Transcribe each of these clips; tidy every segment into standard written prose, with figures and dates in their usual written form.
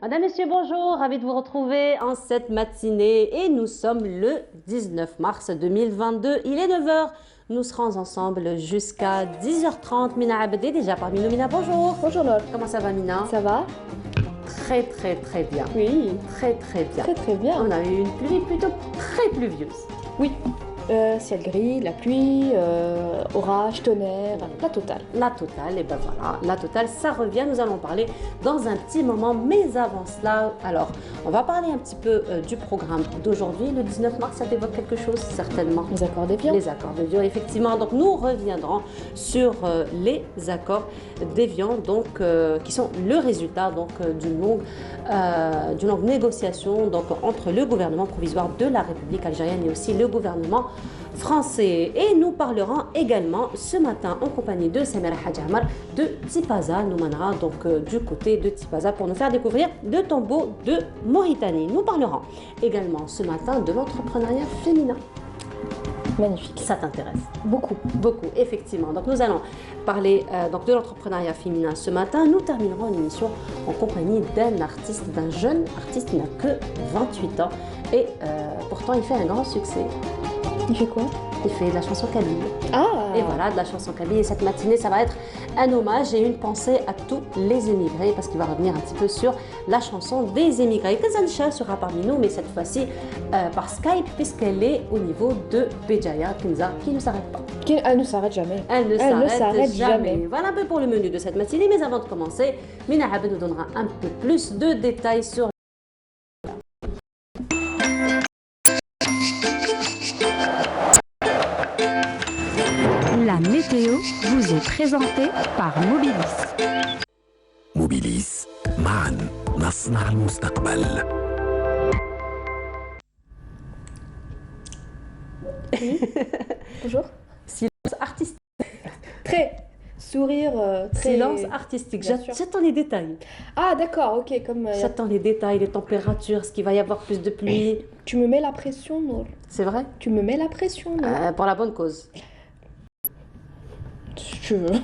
Madame, Messieurs, bonjour, ravi de vous retrouver en cette matinée et nous sommes le 19 mars 2022, il est 9 heures. Nous serons ensemble jusqu'à 10h30. Mina Abdé, déjà parmi nous. Mina, bonjour. Bonjour Laure. Comment ça va, Mina? Ça va? Très très bien. Oui. Très bien. Très bien. On a eu une pluie plutôt très pluvieuse. Oui. Ciel gris, la pluie, orage, tonnerre, la totale. La totale, et ben voilà, la totale, ça revient, nous allons parler dans un petit moment, mais avant cela, alors, on va parler un petit peu du programme d'aujourd'hui, le 19 mars, ça t'évoque quelque chose, certainement. Les accords d'Évian. Les accords d'Évian, effectivement, donc nous reviendrons sur les accords d'Évian, donc, qui sont le résultat donc, d'une longue négociation donc, entre le gouvernement provisoire de la République algérienne et aussi le gouvernement français. Et nous parlerons également ce matin en compagnie de Samira Hadjamar de Tipaza. Nous mènera donc du côté de Tipaza pour nous faire découvrir le tombeau de Mauritanie. Nous parlerons également ce matin de l'entrepreneuriat féminin. Magnifique. Ça t'intéresse? Beaucoup. Beaucoup, effectivement. Donc nous allons parler donc de l'entrepreneuriat féminin ce matin. Nous terminerons l'émission en compagnie d'un artiste, d'un jeune artiste qui n'a que 28 ans et pourtant il fait un grand succès. Il fait quoi? Il fait de la chanson kabyle. Ah! Et voilà, de la chanson kabyle. Et cette matinée, ça va être un hommage et une pensée à tous les émigrés, parce qu'il va revenir un petit peu sur la chanson des émigrés. Kenza sera parmi nous, mais cette fois-ci par Skype, puisqu'elle est au niveau de Béjaïa, Kenza, qui ne s'arrête pas. Elle ne s'arrête jamais. Elle ne s'arrête jamais. Voilà un peu pour le menu de cette matinée. Mais avant de commencer, Mina Abed nous donnera un peu plus de détails sur la météo vous est présentée par Mobilis. موبيليس معا نصنع المستقبل. Bonjour. silence artistique. Très. Sourire, très... Silence artistique. Bien sûr. J'attends les détails. Ah d'accord, ok. Comme J'attends les détails, les températures, ce qu'il va y avoir plus de pluie. tu me mets la pression, Nour. C'est vrai? Tu me mets la pression, Nour. Pour la bonne cause. Si tu veux.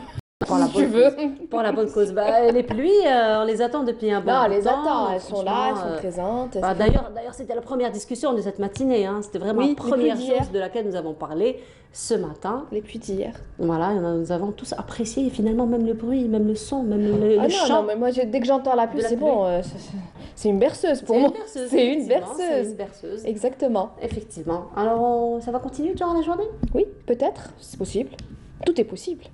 Pour la Si tu bonne veux. cause. Pour la bonne cause. Bah, les pluies, on les attend depuis un bon Non, bout on de les temps. attend. Elles sont là, elles Franchement, sont présentes. bah, d'ailleurs, c'était la première discussion de cette matinée. Hein. C'était vraiment Oui, la première les pluies d'hier. chose de laquelle nous avons parlé ce matin. Les pluies d'hier. Voilà, nous avons tous apprécié finalement même le bruit, même le son, même le Ah non, chant. non, mais moi, dès que j'entends la pluie, de la c'est pluie. bon. C'est une berceuse pour C'est moi. une berceuse. C'est une effectivement, C'est berceuse. une berceuse. Exactement. Effectivement. Alors, ça va continuer durant la journée? Oui, peut-être, c'est possible. Tout est possible.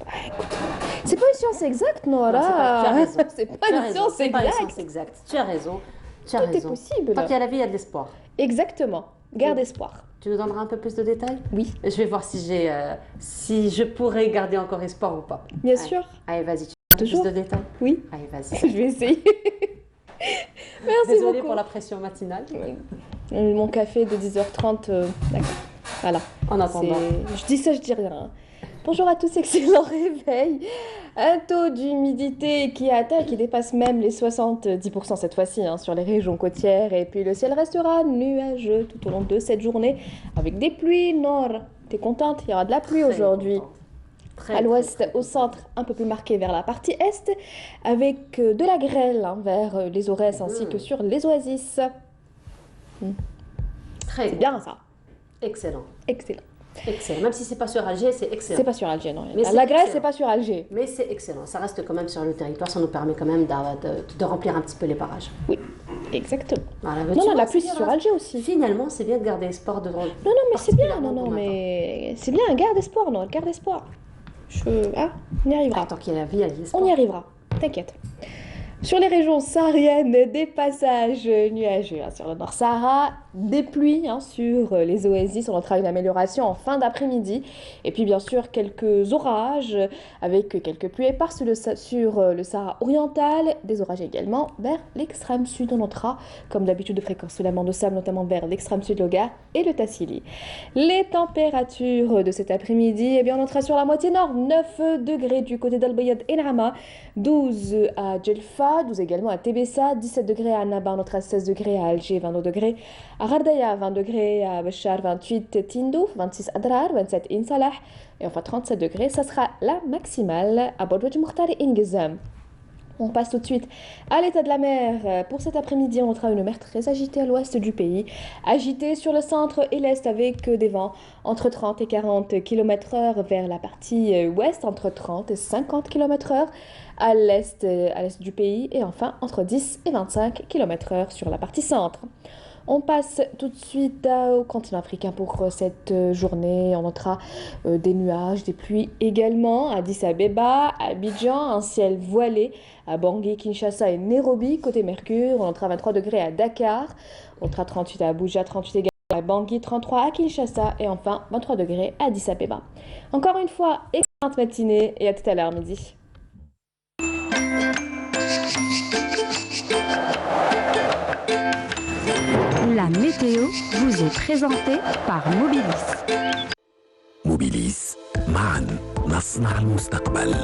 Bah, écoute, c'est pas une science exacte, non, Non, c'est pas- tu as là. raison. C'est pas Tu as une raison, science c'est pas une exacte. science exacte. Tu as raison. Tu as Tout est raison. possible. Tant qu'il y a la vie, il y a de l'espoir. Exactement. Garde espoir. Tu nous donneras un peu plus de détails? Oui, Je vais voir si je pourrais garder encore espoir ou pas. bien Allez. sûr. Allez, vas-y, tu as Toujours. plus de détails? Oui, Allez, vas-y. je vais essayer. Merci Désolée beaucoup. pour la pression matinale. Mon café de 10h30, d'accord. Voilà. En attendant. Je dis ça, je dis rien. Hein. Bonjour à tous, excellent réveil. Un taux d'humidité qui dépasse même les 70% cette fois-ci hein, sur les régions côtières. Et puis le ciel restera nuageux tout au long de cette journée avec des pluies nord. T'es contente? Il y aura de la pluie Très aujourd'hui. contente. Très, À l'ouest, très, très au centre, un peu plus marqué vers la partie est, avec de la grêle hein, vers les Aurès ainsi que sur les Oasis. Très C'est bien ça. Excellent. Excellent. Excellent. Même si c'est pas sur Alger, c'est excellent. C'est pas sur Alger, non. Mais c'est La Grèce, excellent. c'est pas sur Alger. Mais c'est excellent. Ça reste quand même sur le territoire. Ça nous permet quand même de remplir un petit peu les barrages. Oui, exactement. Voilà, Non, non, la pluie, c'est sur Alger aussi. Finalement, c'est bien de garder espoir devant. Non, non, mais c'est bien. Non, particulièrement non, pour mais c'est bien. Garde espoir, non. Garde espoir. Ah, on y arrivera. Tant qu'il y a la vie, il y a l'espoir. On y arrivera. T'inquiète. Sur les régions sahariennes, des passages nuageux. Hein, sur le Nord Sahara, des pluies hein, sur les oasis. On notera une amélioration en fin d'après-midi. Et puis, bien sûr, quelques orages avec quelques pluies éparses sur le Sahara oriental. Des orages également vers l'extrême sud. On notera, comme d'habitude, de fréquences sous la de sable, notamment vers l'extrême sud, le Gard et le Tassili. Les températures de cet après-midi, eh bien, on notera sur la moitié nord 9 degrés du côté d'Al-Bayad et Nama, 12 à Djelfa, 12 également à Tébessa, 17 degrés à Annaba, on notera 16 degrés à Alger, 22 degrés à Gardaya, 20 degrés à Béchar, 28 Tindouf, 26 à Drar, 27 Insalah, et enfin 37 degrés, ça sera la maximale à Bordeaux du Mokhtar et Ingezam. On passe tout de suite à l'état de la mer. Pour cet après-midi, on notera une mer très agitée à l'ouest du pays. Agitée sur le centre et l'est avec des vents entre 30 et 40 km/h vers la partie ouest, entre 30 et 50 km/h à l'est du pays et enfin entre 10 et 25 km/h sur la partie centre. On passe tout de suite au continent africain pour cette journée. On notera des nuages, des pluies également à Addis Abeba, à Abidjan, un ciel voilé à Bangui, Kinshasa et Nairobi. Côté Mercure, on notera 23 degrés à Dakar, on notera 38 à Abuja, 38 également à Bangui, 33 à Kinshasa et enfin 23 degrés à Addis Abeba. Encore une fois, excellente matinée et à tout à l'heure midi. La météo vous est présentée par Mobilis. موبيليس معا نصنع المستقبل.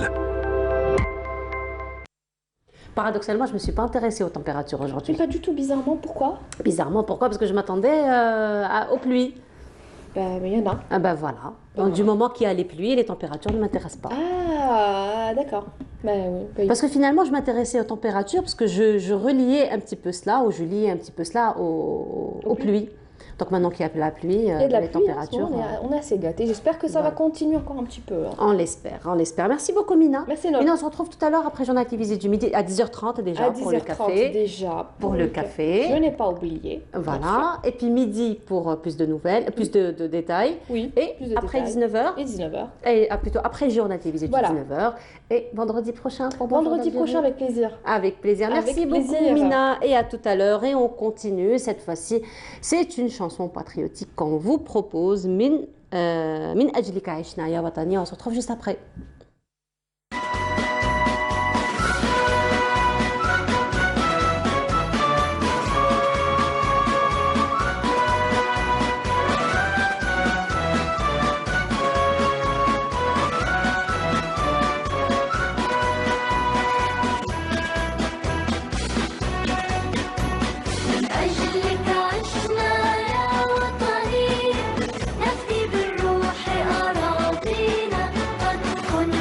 Paradoxalement, je ne me suis pas intéressée aux températures aujourd'hui. Pas du tout, bizarrement, pourquoi? Bizarrement, pourquoi? Parce que je m'attendais aux pluies. Mais il y en a. Ah ben voilà. Donc, du moment qu'il y a les pluies, les températures ne m'intéressent pas. Ah, d'accord. Oui. Parce que finalement, je m'intéressais aux températures parce que je reliais un petit peu cela, ou je liais un petit peu cela aux pluies. Donc maintenant qu'il y a la pluie, il y a de la les pluie, températures... on est assez gâtés. J'espère que ça va continuer encore un petit peu. On l'espère, on l'espère. Merci beaucoup Mina. Merci Noël. Mina, on se retrouve tout à l'heure après journal télévisé du midi à 10h30 déjà à pour 10h30 le café. déjà pour le café. Je n'ai pas oublié. Voilà. Et puis midi pour plus de nouvelles, plus de détails. Oui. Et plus de après détails. 19h. Et 19h. Et plutôt après journal télévisé Voilà. du 19h. Et vendredi prochain pour Vendredi prochain avec plaisir. Avec plaisir. Merci Avec beaucoup plaisir. Mina. Et à tout à l'heure. Et on continue. Cette fois-ci, c'est une chanson patriotique qu'on vous propose. Min ajlika aishna ya watani. On se retrouve juste après. أراضينا قد كنا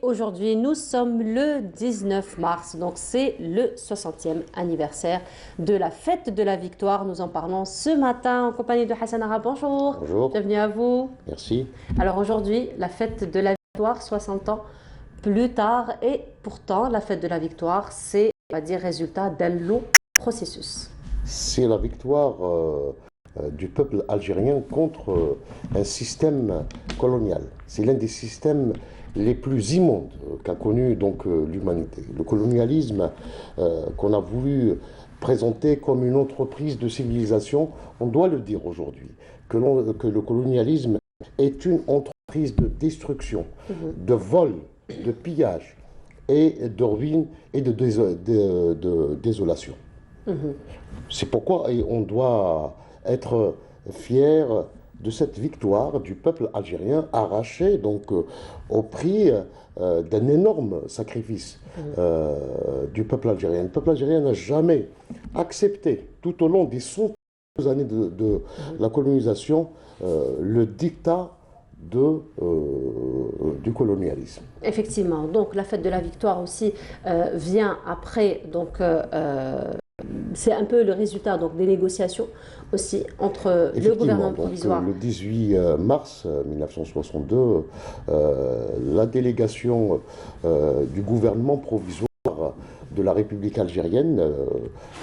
aujourd'hui, nous sommes le 19 mars, donc c'est le 60e anniversaire de la fête de la victoire. Nous en parlons ce matin en compagnie de Hassan Ara. Bonjour. Bonjour. Bienvenue à vous. Merci. Alors aujourd'hui, la fête de la victoire, 60 ans plus tard, et pourtant la fête de la victoire, c'est, on va dire, résultat d'un long processus. C'est la victoire du peuple algérien contre un système colonial. C'est l'un des systèmes les plus immondes qu'a connu donc l'humanité. Le colonialisme qu'on a voulu présenter comme une entreprise de civilisation, on doit le dire aujourd'hui, que le colonialisme est une entreprise de destruction, de vol, de pillage et de ruine et de désolation. C'est pourquoi on doit être fier de cette victoire du peuple algérien arraché donc au prix d'un énorme sacrifice du peuple algérien. Le peuple algérien n'a jamais accepté tout au long des 100 années de la colonisation le dictat du colonialisme. Effectivement, donc la fête de la victoire aussi vient après, donc c'est un peu le résultat donc, des négociations aussi entre le gouvernement provisoire. Le 18 mars 1962, la délégation du gouvernement provisoire de la République algérienne,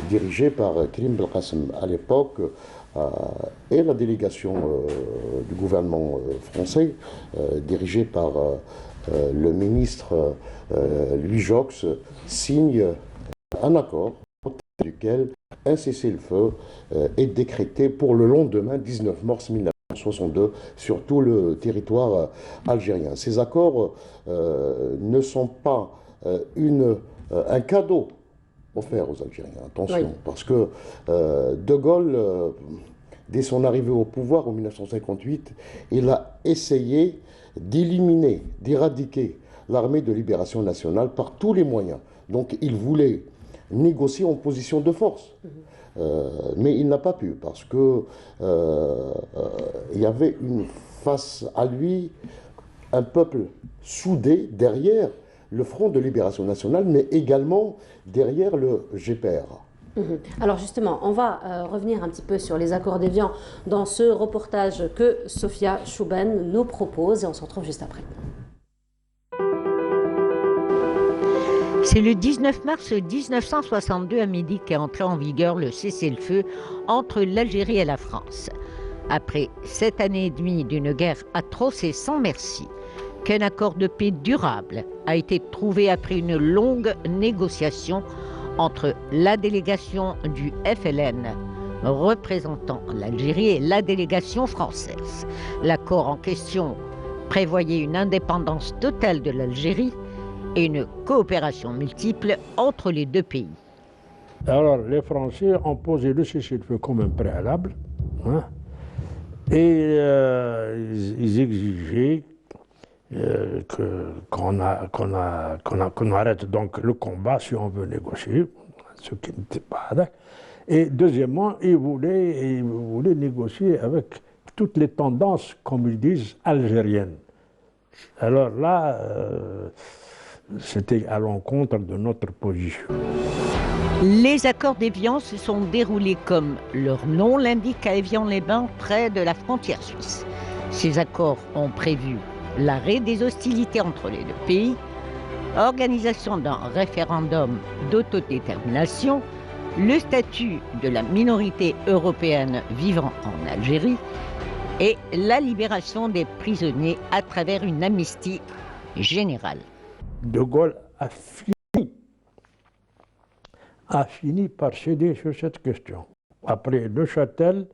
dirigée par Karim Belkacem à l'époque, et la délégation du gouvernement français, dirigée par le ministre Louis Joxe, signe un accord duquel un cessez-le-feu est décrété pour le lendemain 19 mars 1962 sur tout le territoire algérien. Ces accords ne sont pas un cadeau offert aux Algériens, attention, oui. Parce que De Gaulle, dès son arrivée au pouvoir en 1958, il a essayé d'éliminer, d'éradiquer l'armée de libération nationale par tous les moyens. Donc il voulait négocier en position de force. Mais il n'a pas pu parce que il y avait face à lui un peuple soudé derrière le Front de Libération Nationale, mais également derrière le GPRA. Alors justement, on va revenir un petit peu sur les accords d'Évian dans ce reportage que Sophia Chouben nous propose et on se retrouve juste après. C'est le 19 mars 1962 à midi qu'est entré en vigueur le cessez-le-feu entre l'Algérie et la France. Après 7 années et demie d'une guerre atroce et sans merci, qu'un accord de paix durable a été trouvé après une longue négociation entre la délégation du FLN représentant l'Algérie et la délégation française. L'accord en question prévoyait une indépendance totale de l'Algérie et une coopération multiple entre les deux pays. Alors, les Français ont posé le cessez-le-feu comme un préalable, hein, et ils exigeaient qu'on arrête donc le combat si on veut négocier, ce qui n'était pas d'accord. Et deuxièmement, ils voulaient négocier avec toutes les tendances, comme ils disent, algériennes. Alors là, c'était à l'encontre de notre position. Les accords d'Évian se sont déroulés comme leur nom l'indique à Évian-les-Bains, près de la frontière suisse. Ces accords ont prévu l'arrêt des hostilités entre les deux pays, organisation d'un référendum d'autodétermination, le statut de la minorité européenne vivant en Algérie et la libération des prisonniers à travers une amnistie générale. De Gaulle a fini par céder sur cette question. Après Neuchâtel,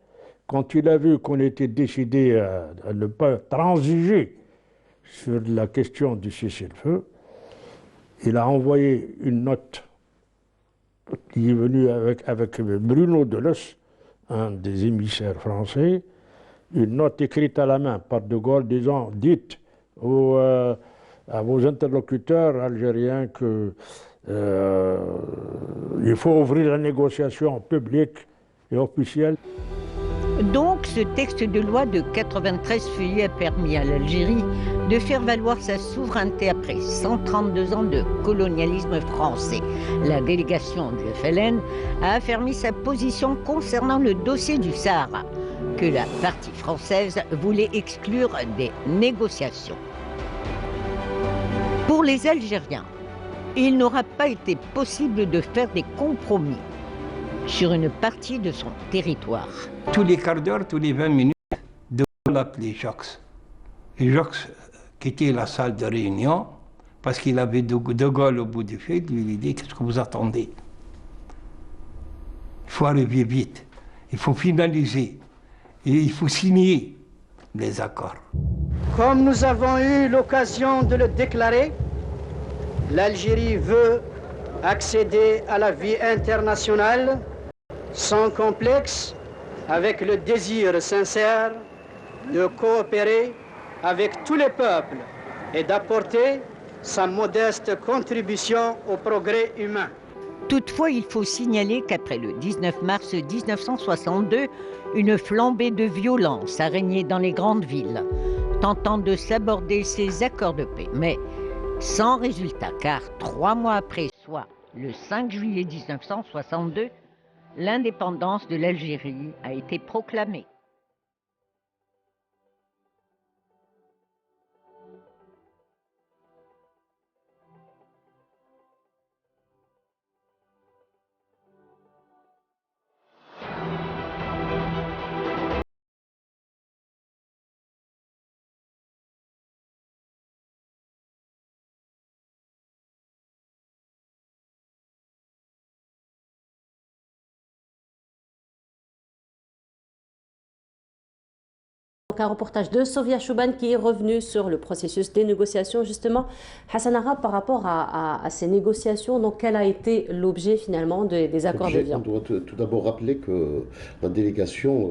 quand il a vu qu'on était décidé à ne pas transiger sur la question du cessez-le-feu, il a envoyé une note qui est venue avec Bruno Deleuze, un des émissaires français, une note écrite à la main par De Gaulle disant « Dites à vos interlocuteurs algériens que il faut ouvrir la négociation publique et officielle ». Donc, ce texte de loi de 93 feuillets a permis à l'Algérie de faire valoir sa souveraineté après 132 ans de colonialisme français. La délégation du FLN a affermi sa position concernant le dossier du Sahara, que la partie française voulait exclure des négociations. Pour les Algériens, il n'aura pas été possible de faire des compromis sur une partie de son territoire. Tous les quarts d'heure, tous les 20 minutes, De Gaulle appelait Jox. Et Jox quittait la salle de réunion parce qu'il avait De Gaulle au bout du fil, lui dit: qu'est-ce que vous attendez? Il faut arriver vite, il faut finaliser, et il faut signer les accords. Comme nous avons eu l'occasion de le déclarer, l'Algérie veut accéder à la vie internationale sans complexe, avec le désir sincère de coopérer avec tous les peuples et d'apporter sa modeste contribution au progrès humain. Toutefois, il faut signaler qu'après le 19 mars 1962, une flambée de violence a régné dans les grandes villes, tentant de saborder ces accords de paix. Mais sans résultat, car 3 mois après, soit le 5 juillet 1962, l'indépendance de l'Algérie a été proclamée. Donc un reportage de Sofia Chouban qui est revenu sur le processus des négociations. Justement, Hassan Arab, par rapport à ces négociations, donc quel a été l'objet finalement des accords d'Évian? On doit tout d'abord rappeler que la délégation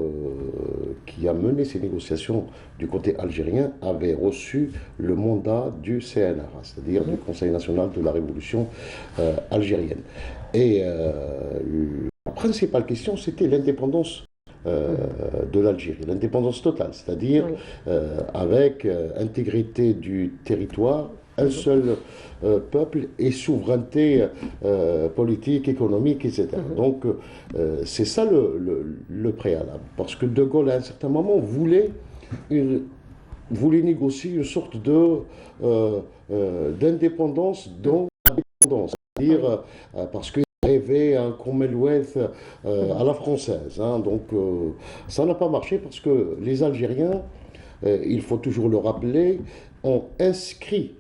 qui a mené ces négociations du côté algérien avait reçu le mandat du CNRA, c'est-à-dire du Conseil national de la révolution algérienne. Et la principale question, c'était l'indépendance de l'Algérie, l'indépendance totale, c'est-à-dire avec intégrité du territoire, un seul peuple et souveraineté politique, économique, etc. Donc c'est ça le préalable, parce que De Gaulle à un certain moment voulait négocier une sorte d'indépendance dans l'indépendance, c'est-à-dire parce que rêver un Commonwealth à la française. Hein. Donc ça n'a pas marché parce que les Algériens, il faut toujours le rappeler, ont inscrit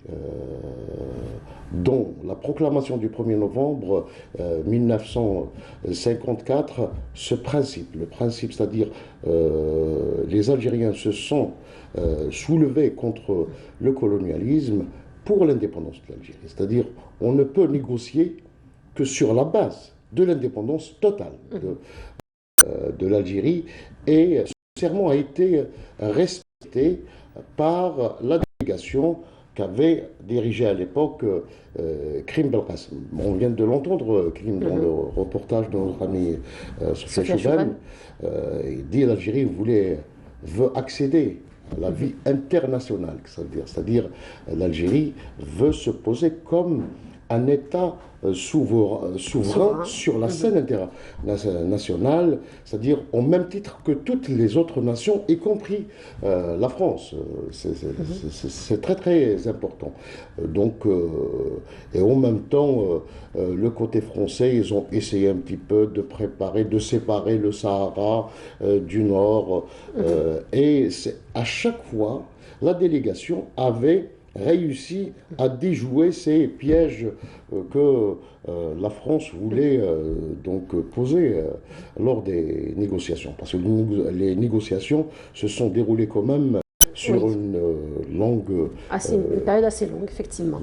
dans la proclamation du 1er novembre 1954 ce principe. Le principe, c'est-à-dire les Algériens se sont soulevés contre le colonialisme pour l'indépendance de l'Algérie. C'est-à-dire on ne peut négocier que sur la base de l'indépendance totale de l'Algérie, et ce serment a été respecté par la délégation qu'avait dirigée à l'époque Krim Belkacem. On vient de l'entendre, Krim, dans le reportage de notre ami Sofia Chouban. Il dit que l'Algérie veut accéder à la vie internationale, c'est-à-dire l'Algérie veut se poser comme un État souverain sur la scène internationale, c'est-à-dire au même titre que toutes les autres nations, y compris la France. C'est très très important. Donc, et en même temps, le côté français, ils ont essayé un petit peu de séparer le Sahara du Nord. Et à chaque fois, la délégation avait réussi à déjouer ces pièges que la France voulait donc poser lors des négociations. Parce que les négociations se sont déroulées quand même sur une période assez longue, effectivement.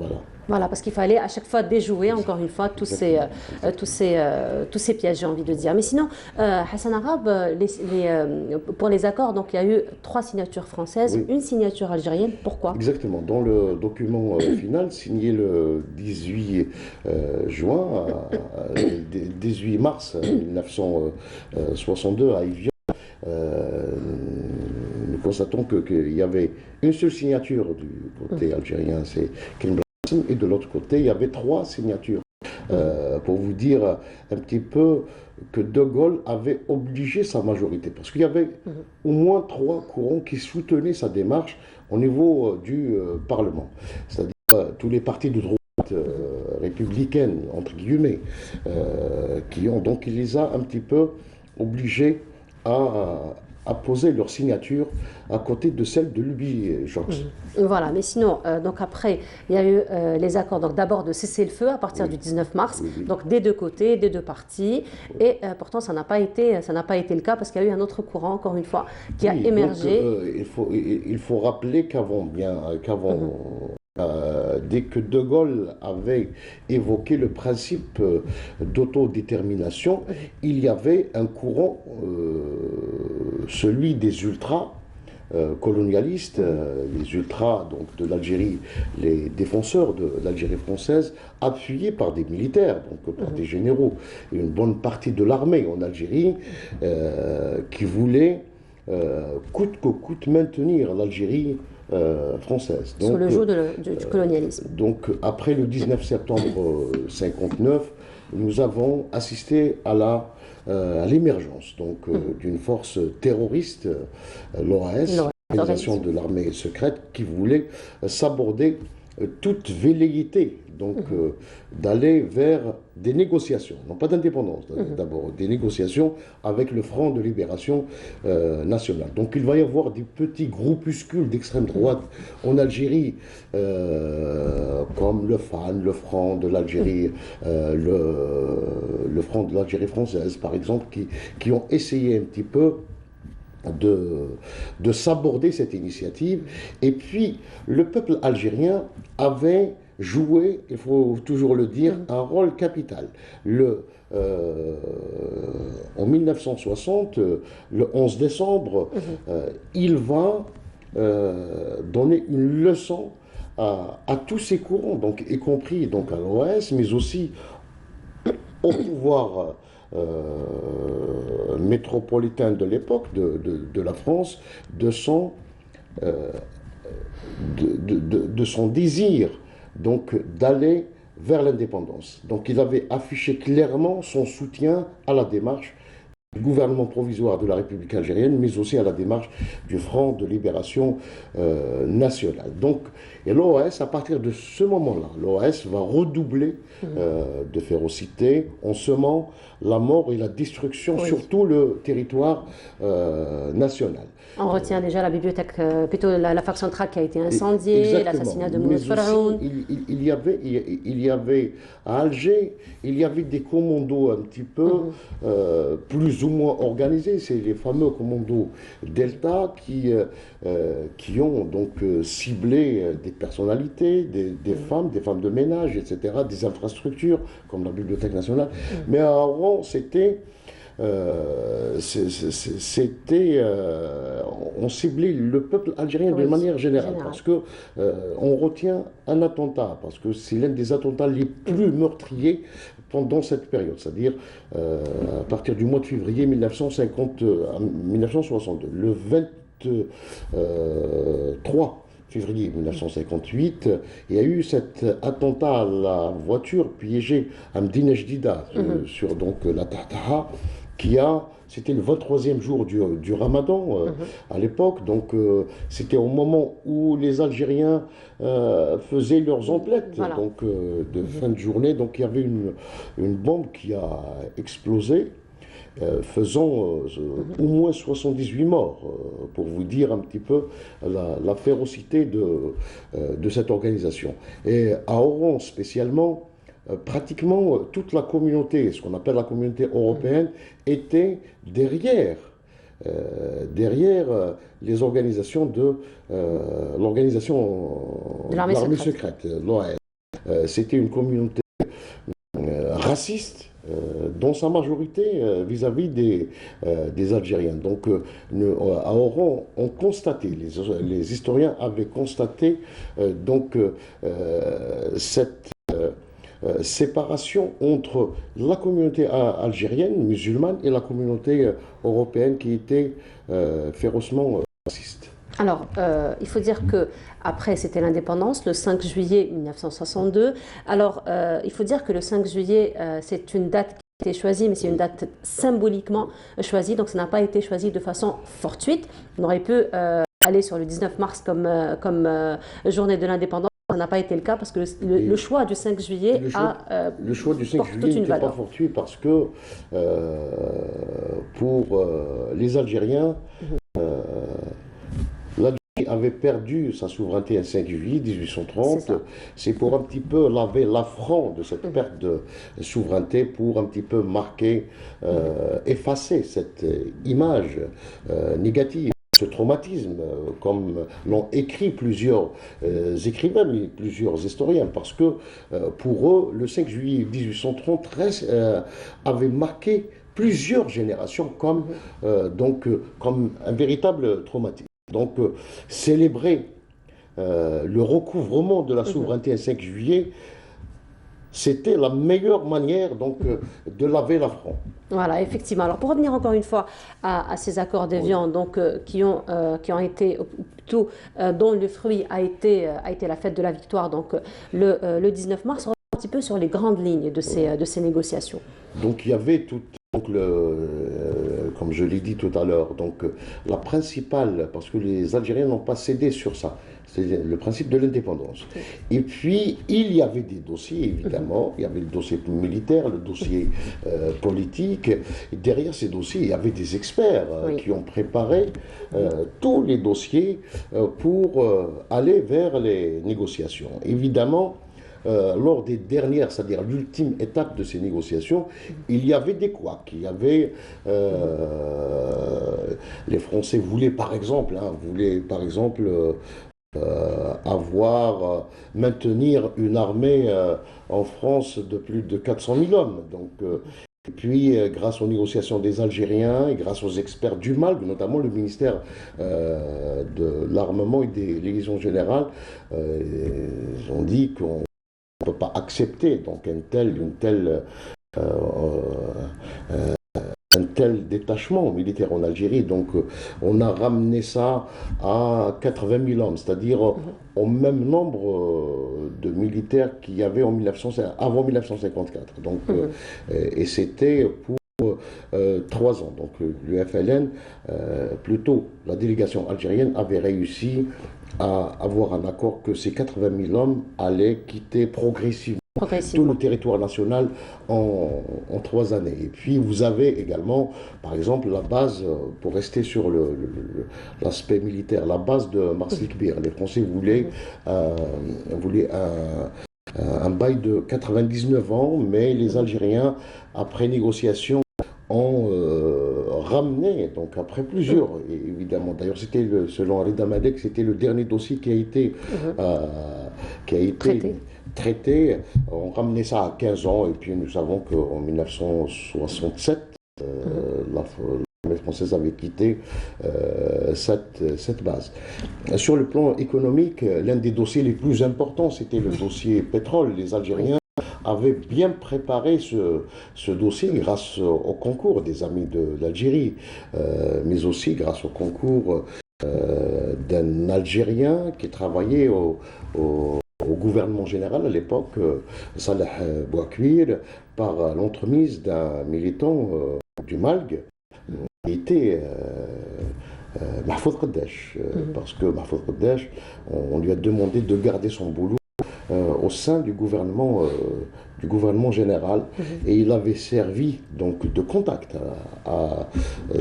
Voilà, parce qu'il fallait à chaque fois déjouer, encore une fois, tous ces pièges, j'ai envie de dire. Mais sinon, Hassan Arab, pour les accords, donc il y a eu 3 signatures françaises, une signature algérienne. Pourquoi? Exactement. Dans le document final, signé le 18 18 mars 1962 à Évian, nous constatons qu'il y avait une seule signature du côté algérien, c'est Ken Brassim, et de l'autre côté, il y avait 3 signatures. Pour vous dire un petit peu que De Gaulle avait obligé sa majorité, parce qu'il y avait au moins 3 courants qui soutenaient sa démarche au niveau du Parlement, c'est-à-dire tous les partis de droite républicaine, entre guillemets, donc il les a un petit peu obligés à poser leur signature à côté de celle de Louis Jox. Voilà, mais sinon, donc après, il y a eu les accords d'abord de cesser le feu à partir du 19 mars, donc des deux côtés, des deux parties, et pourtant ça n'a pas été le cas parce qu'il y a eu un autre courant, encore une fois, qui a émergé. Donc, il faut rappeler dès que De Gaulle avait évoqué le principe d'autodétermination, il y avait un courant, celui des ultras colonialistes, les ultras donc, de l'Algérie, les défenseurs de l'Algérie française, appuyés par des militaires, donc par des généraux, et une bonne partie de l'armée en Algérie, qui voulaient coûte que coûte maintenir l'Algérie française. Donc, sur le joug du colonialisme. Donc après le 19 septembre 59, nous avons assisté à l'émergence d'une force terroriste, l'OAS, l'organisation de l'armée secrète, qui voulait s'aborder toute velléité d'aller vers des négociations, non pas d'indépendance, d'abord des négociations avec le Front de Libération Nationale. Donc il va y avoir des petits groupuscules d'extrême droite en Algérie, comme le FAN, le Front de l'Algérie, le Front de l'Algérie française, par exemple, qui ont essayé un petit peu de s'aborder cette initiative. Et puis, le peuple algérien avait joué, il faut toujours le dire, un rôle capital. En 1960, le 11 décembre, il va donner une leçon à tous ces courants, donc, y compris donc, à l'OAS, mais aussi au pouvoir métropolitain de l'époque de la France, de son désir donc d'aller vers l'indépendance. Donc il avait affiché clairement son soutien à la démarche du gouvernement provisoire de la République algérienne, mais aussi à la démarche du Front de Libération Nationale. Donc, et l'OAS, à partir de ce moment-là, l'OAS va redoubler de férocité en semant la mort et la destruction sur tout le territoire national. On retient déjà la bibliothèque, plutôt la fac centrale qui a été incendiée, l'assassinat de Mouloud Faraoun. Il y avait à Alger, il y avait des commandos un petit peu plus ou moins organisés. C'est les fameux commandos Delta qui ont donc ciblé des personnalités, des femmes de ménage, etc., des infrastructures comme la Bibliothèque nationale. Mais à Oran, on ciblait le peuple algérien de manière générale, parce que on retient un attentat, parce que c'est l'un des attentats les plus meurtriers pendant cette période, c'est-à-dire à partir du mois de février 1962, le 23 février 1958, il y a eu cet attentat à la voiture piégée à Mdina Jdida, sur donc la Tahtaha, c'était le 23e jour du Ramadan à l'époque, donc c'était au moment où les Algériens faisaient leurs emplettes, donc de fin de journée, donc il y avait une bombe qui a explosé, faisant au moins 78 morts, pour vous dire un petit peu la férocité de cette organisation. Et à Oran spécialement, pratiquement toute la communauté, ce qu'on appelle la communauté européenne, était derrière les organisations de l'armée secrète, l'OAS. C'était une communauté raciste, dans sa majorité vis-à-vis des Algériens. Donc à Oran, on constatait, les historiens avaient constaté cette séparation entre la communauté algérienne, musulmane, et la communauté européenne qui était férocement raciste. Alors, il faut dire que après c'était l'indépendance, le 5 juillet 1962. Alors, il faut dire que le 5 juillet, c'est une date qui a été choisie, mais c'est une date symboliquement choisie, donc ça n'a pas été choisi de façon fortuite. On aurait pu aller sur le 19 mars comme journée de l'indépendance. Ça n'a pas été le cas parce que le choix du 5 juillet le choix du 5 juillet n'était pas fortuit parce que pour les Algériens, l'Algérie avait perdu sa souveraineté le 5 juillet 1830. C'est pour un petit peu laver l'affront de cette perte de souveraineté, pour un petit peu marquer, effacer cette image négative. Ce traumatisme, comme l'ont écrit plusieurs écrivains, mais plusieurs historiens, parce que pour eux, le 5 juillet 1830 avait marqué plusieurs générations comme un véritable traumatisme. Donc, célébrer le recouvrement de la souveraineté le 5 juillet, c'était la meilleure manière donc, de laver l'affront. Voilà, effectivement. Alors pour revenir encore une fois à ces accords d'Évian, donc qui ont été, plutôt dont le fruit a été la fête de la victoire, donc le 19 mars, on revient un petit peu sur les grandes lignes de ces négociations. Donc il y avait tout, donc comme je l'ai dit tout à l'heure, donc la principale, parce que les Algériens n'ont pas cédé sur ça. C'est le principe de l'indépendance. Et puis, il y avait des dossiers, évidemment. Il y avait le dossier militaire, le dossier politique. Et derrière ces dossiers, il y avait des experts qui ont préparé tous les dossiers pour aller vers les négociations. Évidemment, lors des dernières, c'est-à-dire l'ultime étape de ces négociations, il y avait des couacs. Il y avait les Français voulaient par exemple maintenir une armée en France de plus de 400 000 hommes. Donc, et puis, grâce aux négociations des Algériens et grâce aux experts du MALG, notamment le ministère de l'Armement et des Légations Générales, ils ont dit qu'on ne peut pas accepter donc un tel détachement militaire en Algérie. Donc on a ramené ça à 80 000 hommes, c'est-à-dire au même nombre de militaires qu'il y avait avant 1954. Donc, et c'était pour 3 ans. Donc le FLN, plutôt la délégation algérienne, avait réussi à avoir un accord que ces 80 000 hommes allaient quitter progressivement tout le territoire national en 3 années. Et puis vous avez également, par exemple, la base, pour rester sur l'aspect militaire, la base de Mars-Likbir. Les Français voulaient un bail de 99 ans, mais les Algériens, après négociation, ont ramené, donc après plusieurs, évidemment. D'ailleurs, c'était selon Rida Madek, c'était le dernier dossier qui a été traité. On ramenait ça à 15 ans, et puis nous savons qu'en 1967, l'armée française avait quitté cette base. Sur le plan économique, l'un des dossiers les plus importants, c'était le dossier pétrole. Les Algériens avaient bien préparé ce dossier grâce au concours des amis de l'Algérie, mais aussi grâce au concours d'un Algérien qui travaillait au gouvernement général à l'époque, Salah Bouakwir, par l'entremise d'un militant du MALG, qui était Mahfouz Qaddash, parce que Mahfouz Qaddash, on lui a demandé de garder son boulot au sein du gouvernement général, et il avait servi donc de contact à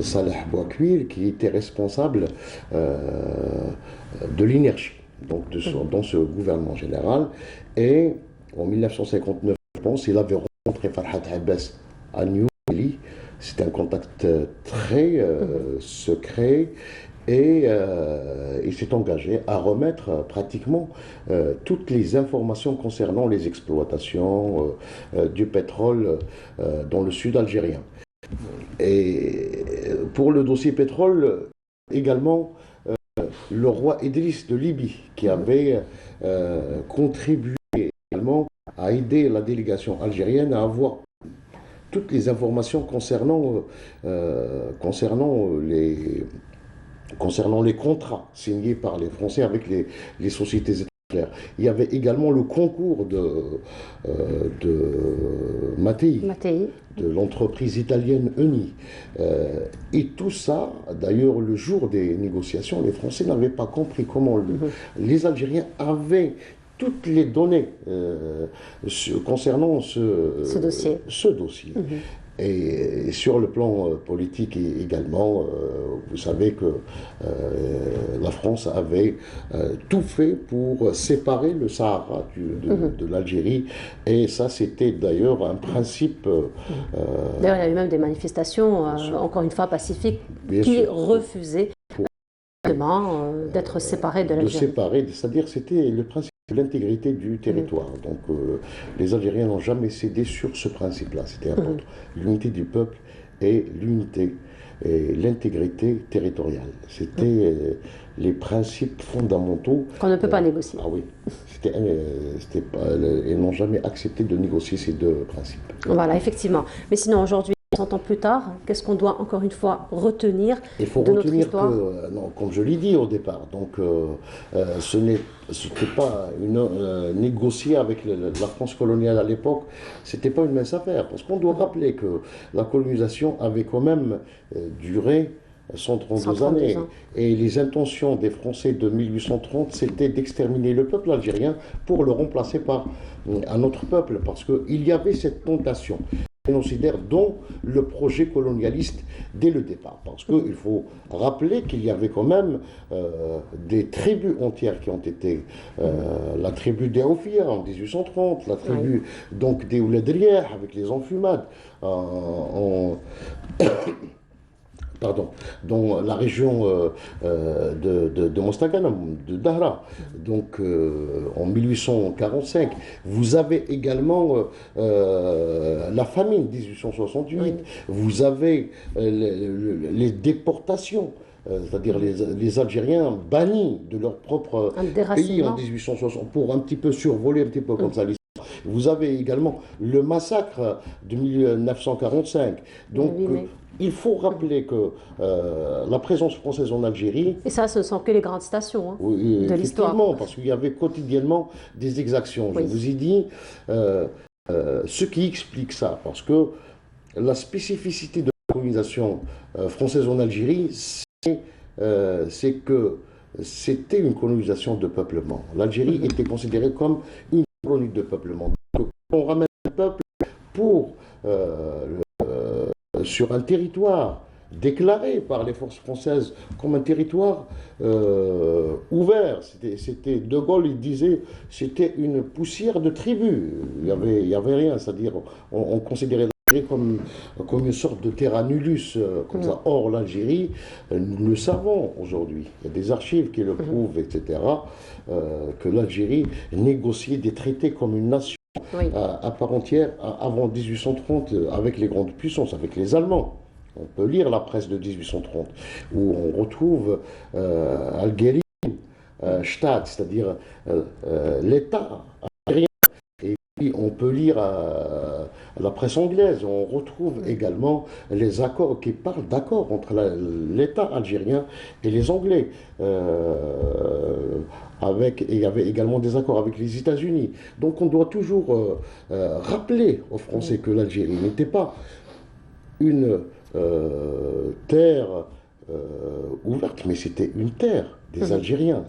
Salah Bouakwir, qui était responsable de l'énergie donc dans ce gouvernement général. Et en 1959, je pense, il avait rencontré Farhat Abbas à New Delhi. C'était un contact très secret. Et il s'est engagé à remettre pratiquement toutes les informations concernant les exploitations du pétrole dans le sud algérien. Et pour le dossier pétrole, également, le roi Idriss de Libye, qui avait contribué également également a aidé la délégation algérienne à avoir toutes les informations concernant les contrats signés par les Français avec les sociétés étrangères. Il y avait également le concours de Mattei, de l'entreprise italienne Eni. Et tout ça, d'ailleurs, le jour des négociations, les Français n'avaient pas compris comment les Algériens avaient toutes les données concernant ce dossier. Et sur le plan politique également, vous savez que la France avait tout fait pour séparer le Sahara de l'Algérie, et ça c'était d'ailleurs un principe. D'ailleurs, il y a eu même des manifestations, encore une fois pacifiques, qui refusaient d'être séparés de l'Algérie. C'est-à-dire c'était le principe de l'intégrité du territoire. Donc les Algériens n'ont jamais cédé sur ce principe-là. C'était important. L'unité du peuple et l'unité et l'intégrité territoriale. C'était les principes fondamentaux. Qu'on ne peut pas négocier. Ah oui. Ils n'ont jamais accepté de négocier ces deux principes. Voilà, effectivement. Mais sinon, aujourd'hui, 100 ans plus tard, qu'est-ce qu'on doit encore une fois retenir de notre histoire ? Non, comme je l'ai dit au départ, donc ce n'était pas négocier avec la France coloniale à l'époque, c'était pas une mince affaire, parce qu'on doit rappeler que la colonisation avait quand même duré 132 années. Et les intentions des Français de 1830, c'était d'exterminer le peuple algérien pour le remplacer par un autre peuple, parce qu'il y avait cette tentation génocidaire dans le projet colonialiste dès le départ. Parce qu'il faut rappeler qu'il y avait quand même des tribus entières qui ont été la tribu des Oufia en 1830, la tribu donc des Ouladrières avec les enfumades dans la région de Mostaganem, de Dahra, donc en 1845. Vous avez également la famine 1868, vous avez les déportations, c'est-à-dire les Algériens bannis de leur propre pays en 1860 pour un petit peu survoler un petit peu comme ça l'histoire. Vous avez également le massacre de 1945. Donc, il faut rappeler que la présence française en Algérie... Et ça, ce ne sont que les grandes stations de l'histoire. Parce qu'il y avait quotidiennement des exactions. Je vous ai dit ce qui explique ça. Parce que la spécificité de la colonisation française en Algérie, c'est que c'était une colonisation de peuplement. L'Algérie était considérée comme une colonie de peuplement. Donc, on ramène le peuple pour... sur un territoire déclaré par les forces françaises comme un territoire ouvert. C'était De Gaulle, il disait, c'était une poussière de tribus. Il y avait rien, c'est-à-dire on considérait l'Algérie comme une sorte de terra nullus, comme ça. Or, l'Algérie, nous le savons aujourd'hui, il y a des archives qui le prouvent, etc., que l'Algérie négociait des traités comme une nation à part entière avant 1830 avec les grandes puissances, avec les Allemands. On peut lire la presse de 1830 où on retrouve Algérie, Staat, c'est-à-dire l'État algérien. Et puis on peut lire la presse anglaise, on retrouve également les accords qui parlent d'accords entre l'État algérien et les Anglais. Il y avait également des accords avec les États-Unis. Donc on doit toujours rappeler aux Français que l'Algérie n'était pas une terre ouverte, mais c'était une terre des Algériens,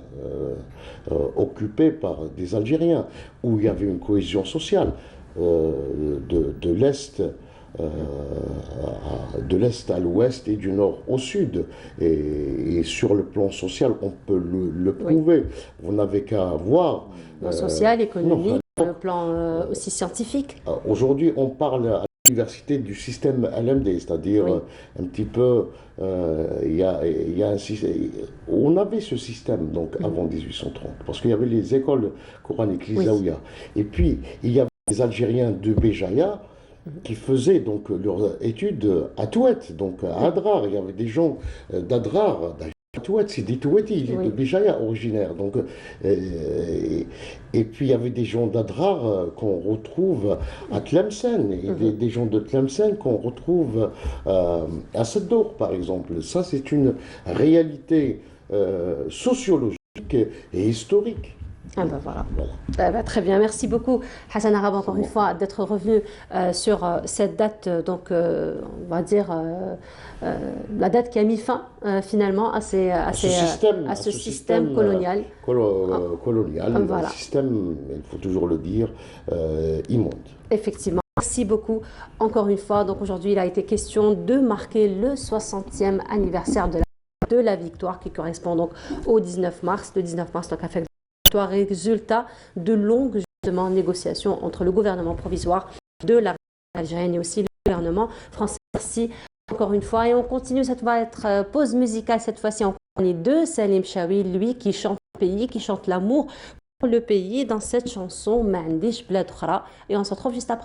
occupée par des Algériens, où il y avait une cohésion sociale de l'Est à l'ouest et du nord au sud. Et sur le plan social, on peut le prouver. Vous n'avez qu'à voir. Social, économique, le plan aussi scientifique. Aujourd'hui, on parle à l'université du système LMD, c'est-à-dire un petit peu, il y a un système, on avait ce système donc avant 1830, parce qu'il y avait les écoles coraniques, les Zaouïas. Et puis, il y avait les Algériens de Béjaïa, qui faisaient donc leurs études à Touet, donc à Adrar. Il y avait des gens d'Adrar, Touet, c'est des Touetis, il est Oui. de Béjaïa originaire. Donc, et puis il y avait des gens d'Adrar qu'on retrouve à Tlemcen, et des gens de Tlemcen qu'on retrouve à Seddour, par exemple. Ça, c'est une réalité sociologique et historique. Ah ben voilà. Voilà. Très bien, merci beaucoup Hassan Arab encore une fois d'être revenu sur cette date, donc on va dire la date qui a mis fin finalement à ce système colonial. Colonial, Voilà. un système, il faut toujours le dire, immonde. Effectivement. Merci beaucoup encore une fois. Donc aujourd'hui, il a été question de marquer le 60e anniversaire de la victoire qui correspond donc au 19 mars. Le 19 mars, donc, a fait victoire résultat de longues justement négociations entre le gouvernement provisoire de la République algérienne et aussi le gouvernement français. Merci encore une fois et on continue. Cette va être pause musicale cette fois-ci en compagnie de Salim Chaoui, lui qui chante le pays, qui chante l'amour pour le pays dans cette chanson M'andish Blad Khra et on se retrouve juste après.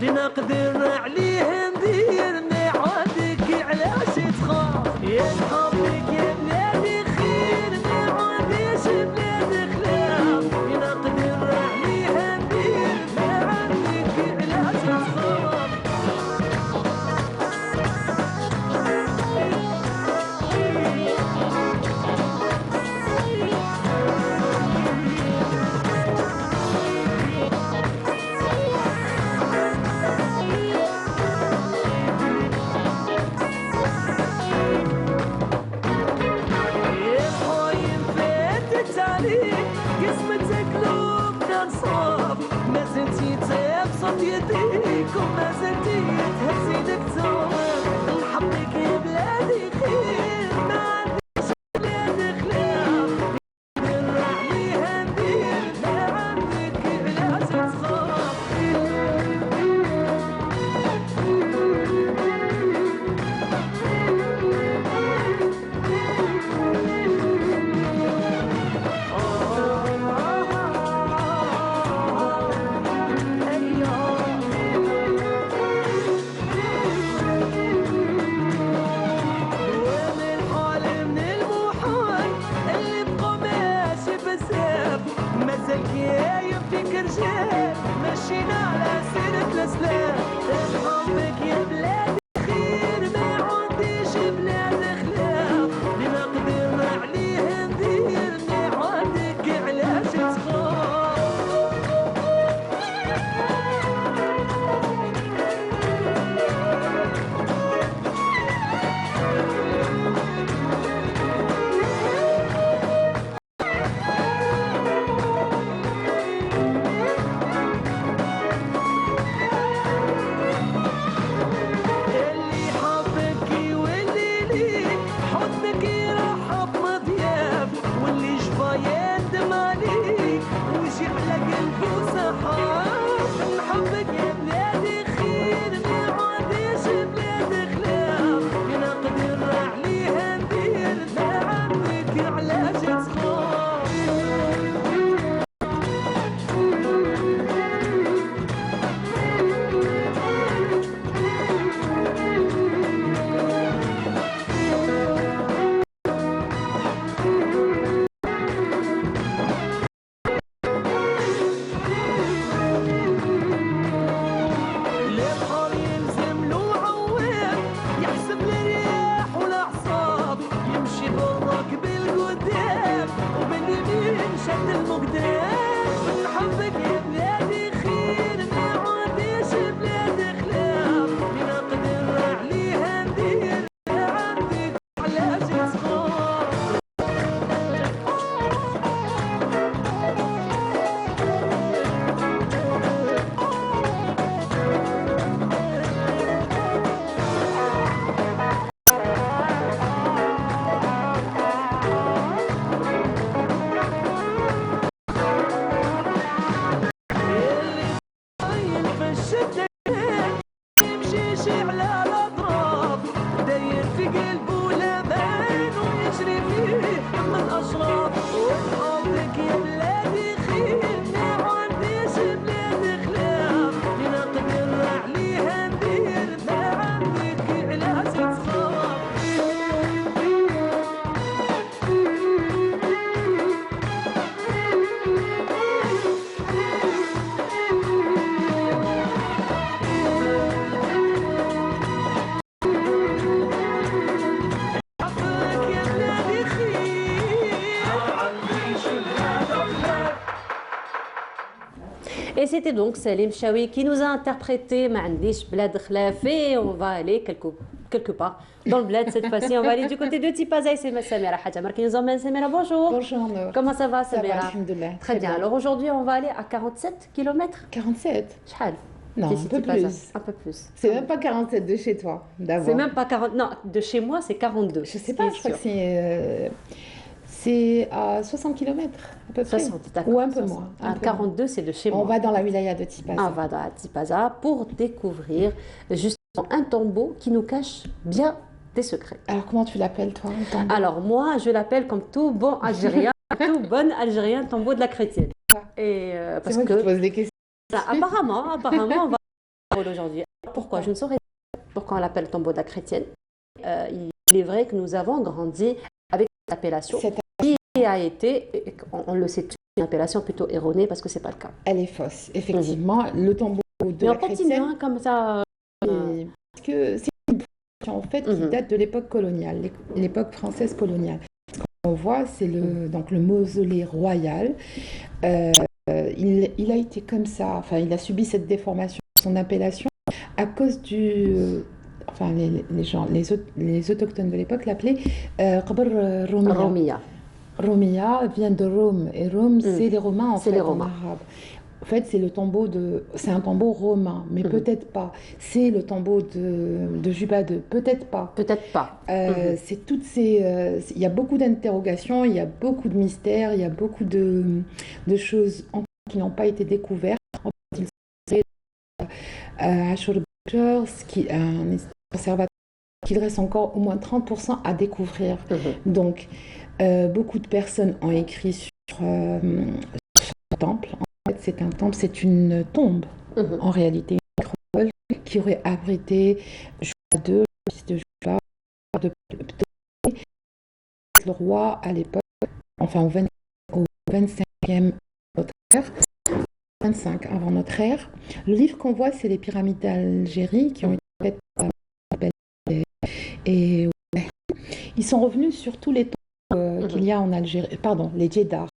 نقدر عليه ندير نعادك علاش تخاف يا حبك يا بلادي خير ما عنديش بلاد خلاف نقدر عليه ندير نعادك علاش تخاف قسمتك لوبنا نصاب ما زلتي تبسط يديك وما زلتي تهز يدك تواب نحبك يا بلادي خير ما عنديش بلاد خلاف ندير عليها ندير ما عندك علاش تخاف رجال مشينا على سيرة الأسلام حبك يا بلادي خير ما عنديش بلاد خلاف لما قدرنا عليه ندير نعادك علاش تخاف Et c'était donc Salim Chaoui qui nous a interprété Ma'andish Blad Khlaf et on va aller quelque part dans le bled cette fois-ci. On va aller du côté de Tipaza et c'est Samira Hadjamar qui nous emmène. Samira, bonjour. Bonjour Nour. Comment ça va, Ça va, Samira? alhamdoulilah. Très bien. Alors aujourd'hui, on va aller à 47 km. 47? Chahal. Non, un peu plus. Un peu plus. C'est même pas 47 de chez toi, d'abord. C'est même pas 40. Non, de chez moi, c'est 42. Je sais pas, je crois que c'est à 60 km à peu près. 60, d'accord. Ou un peu moins. À 42, c'est de chez moi. On va dans la wilaya de Tipaza. On va dans Tipaza pour découvrir justement un tombeau qui nous cache bien des secrets. Alors comment tu l'appelles toi, un tombeau? Alors moi, je l'appelle comme tout bon Algérien, tout bon Algérien, tombeau de la chrétienne. Et parce moi que qui te pose des questions. Apparemment, on va aujourd'hui. Pourquoi? Je ne saurais pas pourquoi on l'appelle tombeau de la chrétienne. Il est vrai que nous avons grandi avec cette appellation qui a été, on le sait, une appellation plutôt erronée parce que c'est pas le cas. Elle est fausse, effectivement. Le tombeau de la chrétienne. Mais on continue comme ça. Parce que c'est une fonction en fait qui date de l'époque coloniale, l'époque française coloniale. Ce qu'on voit, c'est donc le mausolée royal. Il a été comme ça, enfin il a subi cette déformation de son appellation à cause enfin les gens, les autochtones de l'époque l'appelaient Qabr Romia. Romia vient de Rome et Rome c'est les Romains en fait en arabe. En fait c'est un tombeau romain, mais peut-être pas. C'est le tombeau de Juba II, peut-être pas. Peut-être pas. C'est toutes ces, il y a beaucoup d'interrogations, il y a beaucoup de mystères, il y a beaucoup de choses qui n'ont pas été découvertes. Il serait Ashur Bakr, qui est un conservateur, qu'il reste encore au moins 30% à découvrir. Donc, beaucoup de personnes ont écrit sur ce temple. En fait, c'est un temple, c'est une tombe, en réalité, une nécropole qui aurait abrité Juba II, le fils de Juba, de le roi à l'époque, enfin au 25e notre ère, 25 avant notre ère. Le livre qu'on voit, c'est les pyramides d'Algérie qui ont été faites par et ils sont revenus sur tous les tombes qu'il y a en Algérie, pardon, les djedars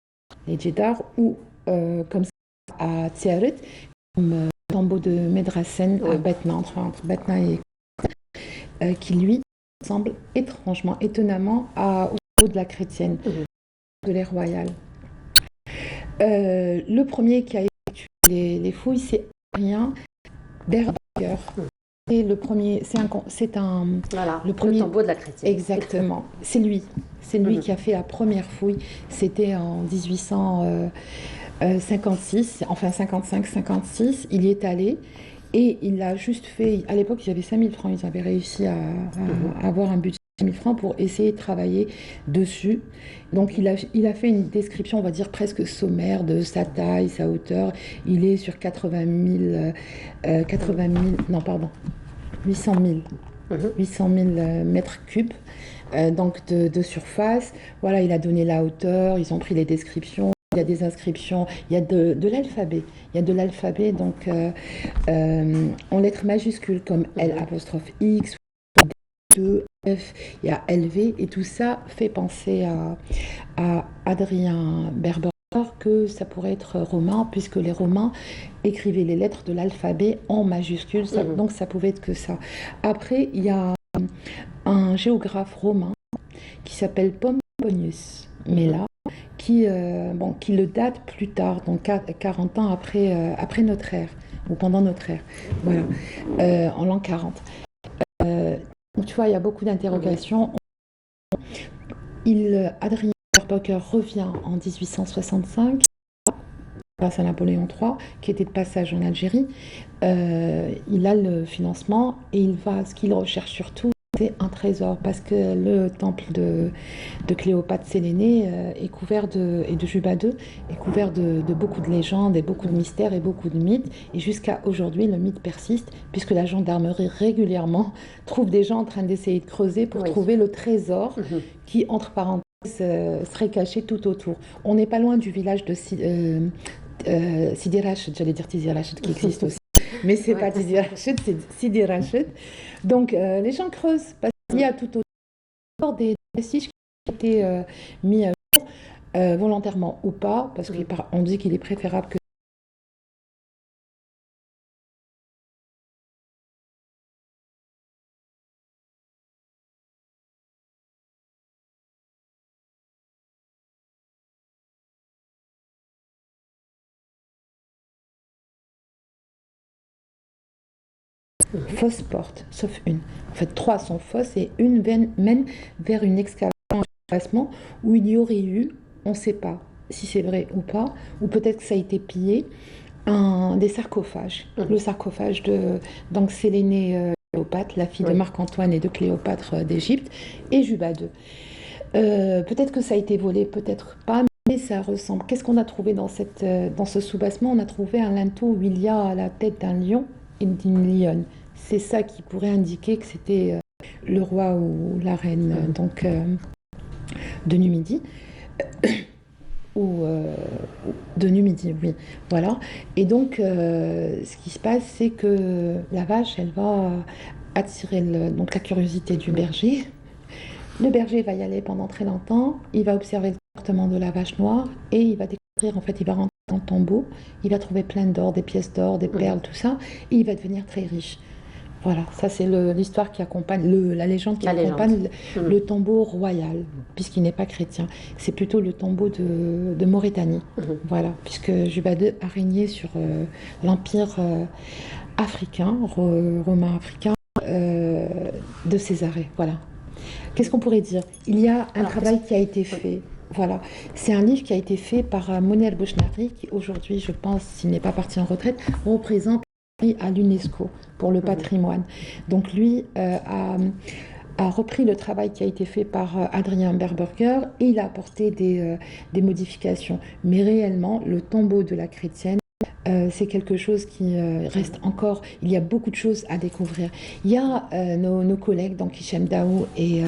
ou comme ça à Tiaret, comme le tombeau de Medrassen à Batna, entre Batna et qui lui semble étrangement, étonnamment au tombeau de la chrétienne, de l'ère royale. Le premier qui a effectué les fouilles, c'est Adrien Berbaker. Et le premier, le premier tombeau de la chrétienne. Exactement, c'est lui qui a fait la première fouille. C'était en 1856, enfin 55-56. Il y est allé et il a juste fait. À l'époque, il y avait 5000 francs. Ils avaient réussi à avoir un budget de 5000 francs pour essayer de travailler dessus. Donc il a fait une description, on va dire presque sommaire de sa taille, sa hauteur. Il est sur 800 000 mètres cubes donc de surface. Voilà, il a donné la hauteur, ils ont pris les descriptions. Il y a des inscriptions, il y a de l'alphabet. Il y a de l'alphabet donc en lettres majuscules comme L'(X), 2, F, il y a LV, et tout ça fait penser à Adrien Berber que ça pourrait être romain, puisque les Romains écrivaient les lettres de l'alphabet en majuscules, donc ça pouvait être que ça. Après, il y a un géographe romain qui s'appelle Pomponius Mela, qui le date plus tard, donc 40 ans après notre ère, ou pendant notre ère, voilà, en l'an 40. Donc tu vois, il y a beaucoup d'interrogations. Adrien Berbaker revient en 1865, grâce à Napoléon III, qui était de passage en Algérie. Il a le financement et ce qu'il recherche surtout, c'est un trésor, parce que le temple de Cléopâtre Sélénée est couvert et de Juba II est couvert de beaucoup de légendes et beaucoup de mystères et beaucoup de mythes. Et jusqu'à aujourd'hui, le mythe persiste, puisque la gendarmerie régulièrement trouve des gens en train d'essayer de creuser pour trouver le trésor qui, entre parenthèses, serait caché tout autour. On n'est pas loin du village de Sidi Rachid, j'allais dire Tizi Rachid, qui existe aussi. Mais c'est pas Tizi Rachid, c'est Sidi Rachid. Donc les gens creusent parce qu'il y a tout autour des vestiges qui ont été mis à jour, volontairement ou pas, parce qu'on dit qu'il est préférable que fausses portes, sauf une. En fait, 3 sont fausses et une mène vers une excavation, un soubassement où il y aurait eu, on ne sait pas si c'est vrai ou pas, ou peut-être que ça a été pillé, des sarcophages. Le sarcophage de donc Sélénée Cléopâtre, la fille de Marc-Antoine et de Cléopâtre d'Égypte, et Juba II. Peut-être que ça a été volé, peut-être pas, mais ça ressemble. Qu'est-ce qu'on a trouvé dans ce soubassement? On a trouvé un linteau où il y a la tête d'un lion et d'une lionne. C'est ça qui pourrait indiquer que c'était le roi ou la reine donc, de Numidie. Ou de Numidie, oui. Voilà. Et donc, ce qui se passe, c'est que la vache, elle va attirer donc, la curiosité du berger. Le berger va y aller pendant très longtemps, il va observer le comportement de la vache noire et il va découvrir, en fait, il va rentrer dans le tombeau, il va trouver plein d'or, des pièces d'or, des perles, tout ça, et il va devenir très riche. Voilà, ça c'est l'histoire qui accompagne, la légende qui accompagne le tombeau royal, puisqu'il n'est pas chrétien. C'est plutôt le tombeau de Mauritanie, voilà, puisque Juba II a régné sur l'empire africain, romain africain, de Césarée, voilà. Qu'est-ce qu'on pourrait dire? Il y a un travail qui a été fait. Voilà, c'est un livre qui a été fait par Mounir Bouchnari, qui aujourd'hui, je pense, s'il n'est pas parti en retraite, représente à l'UNESCO pour le patrimoine. Donc lui a repris le travail qui a été fait par Adrien Berberger et il a apporté des modifications. Mais réellement, le tombeau de la chrétienne, c'est quelque chose qui reste encore, il y a beaucoup de choses à découvrir. Il y a nos collègues, donc Hicham Daou et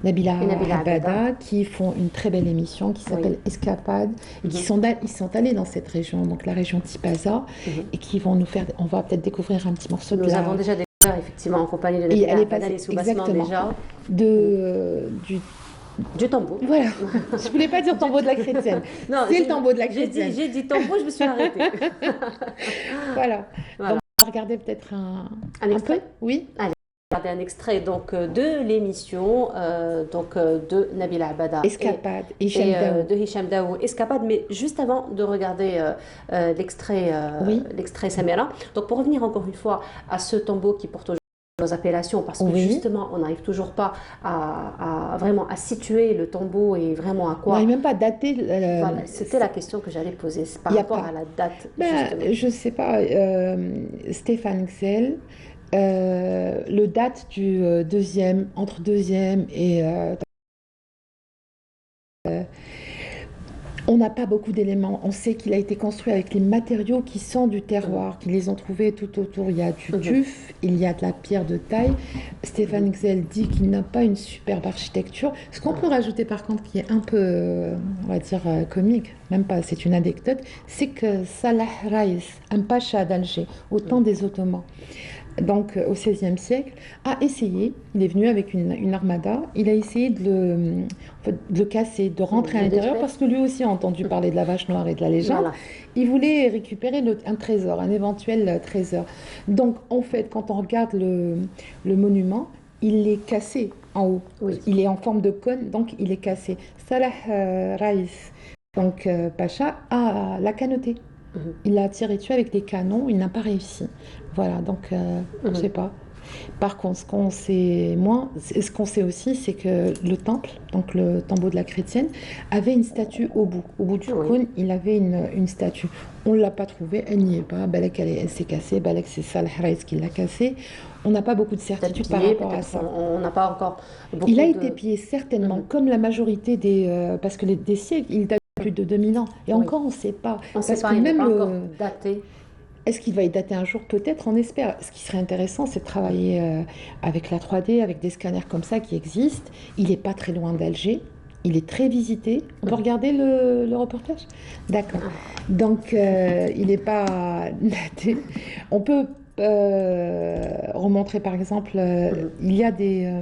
Nabila Abada, qui font une très belle émission qui s'appelle Escapade, et ils sont allés dans cette région, donc la région Tipaza, et qui vont nous faire, on va peut-être découvrir un petit morceau de Nous avons déjà découvert effectivement en compagnie de Nabila Abada les soubassements déjà. Du tombeau. Voilà. Je voulais pas dire tombeau de la chrétienne. C'est le tombeau de la chrétienne. J'ai dit tombeau, je me suis arrêtée. Voilà. Donc, on va regarder peut-être un extrait. Peu. Oui. Allez, on va regarder un extrait donc de l'émission de Nabila Abada Escapade et de Hicham Daou. Escapade, mais juste avant de regarder l'extrait Samira. Donc pour revenir encore une fois à ce tombeau qui porte aujourd'hui nos appellations, parce que justement on n'arrive toujours pas à vraiment à situer le tombeau et vraiment à quoi. On n'arrive même pas à dater. Voilà, c'était la question que j'allais poser par rapport à la date. Je sais pas, Stéphane Xel, le date du entre deuxième et on n'a pas beaucoup d'éléments. On sait qu'il a été construit avec les matériaux qui sont du terroir, qu'ils les ont trouvés tout autour. Il y a du tuf, il y a de la pierre de taille. Stéphane Xel dit qu'il n'a pas une superbe architecture. Ce qu'on peut rajouter par contre, qui est un peu, on va dire, comique, même pas, c'est une anecdote, c'est que Salah Raïs, un pacha d'Alger, au temps des Ottomans, donc au XVIe siècle, a essayé, il est venu avec une armada, il a essayé de le casser, de rentrer à l'intérieur, parce que lui aussi a entendu parler de la vache noire et de la légende. Voilà. Il voulait récupérer un trésor, un éventuel trésor. Donc en fait, quand on regarde le monument, il est cassé en haut. Oui. Il est en forme de cône, donc il est cassé. Salah Raïs, donc Pacha, l'a canoté. Il l'a tiré dessus avec des canons, il n'a pas réussi. Voilà, donc on ne sait pas. Par contre, ce qu'on sait aussi, c'est que le temple, donc le tombeau de la chrétienne, avait une statue au bout. Au bout du cône, il avait une statue. On ne l'a pas trouvée, elle n'y est pas. Balek, elle s'est cassée. Balek, c'est Salah Raïs qui l'a cassée. On n'a pas beaucoup de certitude par rapport à ça. On n'a pas encore beaucoup Il a été pillé, certainement, comme la majorité parce que des siècles, il date plus de 2000 ans. Et encore, on ne sait pas. On ne sait pas, il n'est pas encore daté. Est-ce qu'il va y dater un jour? Peut-être, on espère. Ce qui serait intéressant, c'est de travailler avec la 3D, avec des scanners comme ça qui existent. Il n'est pas très loin d'Alger. Il est très visité. On peut regarder le reportage? D'accord. Donc, il n'est pas daté. On peut remontrer, par exemple, il y a des...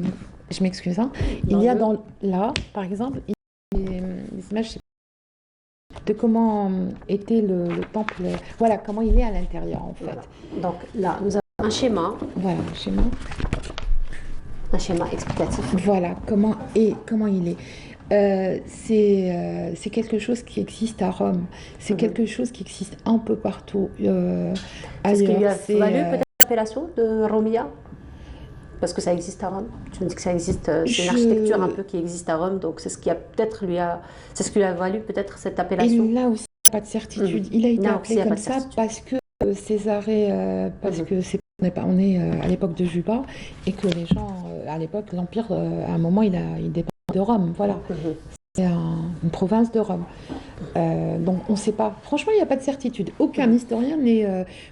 je m'excuse. Hein, il y a là, par exemple, des images... de comment était le temple, voilà, comment il est à l'intérieur en fait. Voilà. Donc là, nous avons un schéma. Voilà, un schéma. Un schéma explicatif. Voilà, comment il est. C'est quelque chose qui existe à Rome, c'est quelque chose qui existe un peu partout C'est ce qui lui a valu peut-être appellation de Romia? Parce que ça existe à Rome. Tu me dis que ça existe, c'est une Je- architecture un peu qui existe à Rome, donc c'est ce qui a peut-être c'est ce qui lui a valu peut-être cette Et appellation. là aussi, il n'y a pas de certitude. Mhm. Il a été Là aussi, il appelé n'y a pas comme de ça certitude. parce que Césarée, parce Mhm. que on est à l'époque de Juba et que les gens, à l'époque, l'Empire, à un moment, il dépendait de Rome. Voilà. Mhm. C'est une province de Rome. Donc on ne sait pas. Franchement, il n'y a pas de certitude. Aucun historien n'est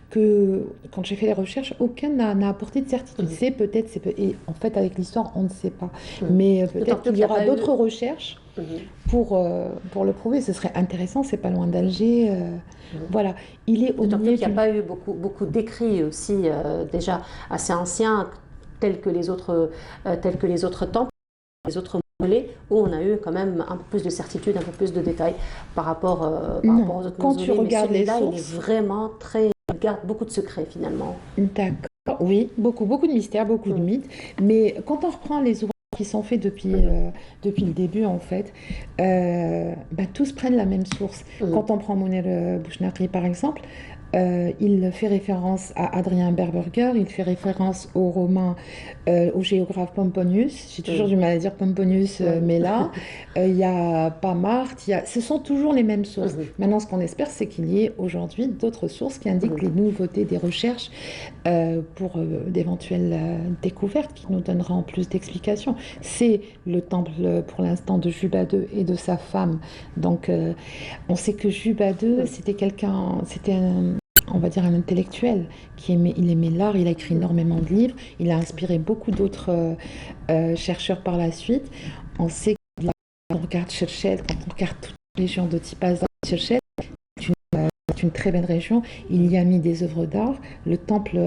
que quand j'ai fait les recherches, aucun n'a apporté de certitude. C'est peut-être, et en fait avec l'histoire, on ne sait pas. Mais D'autant peut-être plus qu'il qu'il y n'y a aura pas eu. d'autres recherches Mhm. pour le prouver. Ce serait intéressant. C'est pas loin d'Alger. Voilà. Il est au D'autant plus milieu qu'il n'y d'une. a pas eu beaucoup d'écrits aussi déjà assez anciens tels que les autres temples, les autres mausolées, où on a eu quand même un peu plus de certitude, un peu plus de détails par rapport aux autres Quand tu mausolées. Mais regardes les celui-là, il est sources, vraiment il garde beaucoup de secrets finalement. d'accord, oui, beaucoup de mystères, beaucoup de mythes. Mais quand on reprend les ouvrages qui sont faits depuis le début, en fait, tous prennent la même source. Quand on prend Mounir Bouchnakri, par exemple, il fait référence à Adrien Berberger, il fait référence au romain, au géographe Pomponius. J'ai toujours du mal à dire Pomponius, mais là, il y a Pamart, ce sont toujours les mêmes sources. Maintenant, ce qu'on espère, c'est qu'il y ait aujourd'hui d'autres sources qui indiquent les nouveautés des recherches pour d'éventuelles découvertes qui nous donneront plus d'explications. C'est le temple, pour l'instant, de Juba II et de sa femme. Donc, on sait que Juba II, c'était on va dire un intellectuel il aimait l'art, il a écrit énormément de livres, il a inspiré beaucoup d'autres chercheurs par la suite. On sait que quand on regarde Churchill, quand on regarde toute la région de Tipaza, Churchill, c'est une très belle région. Il y a mis des œuvres d'art, le temple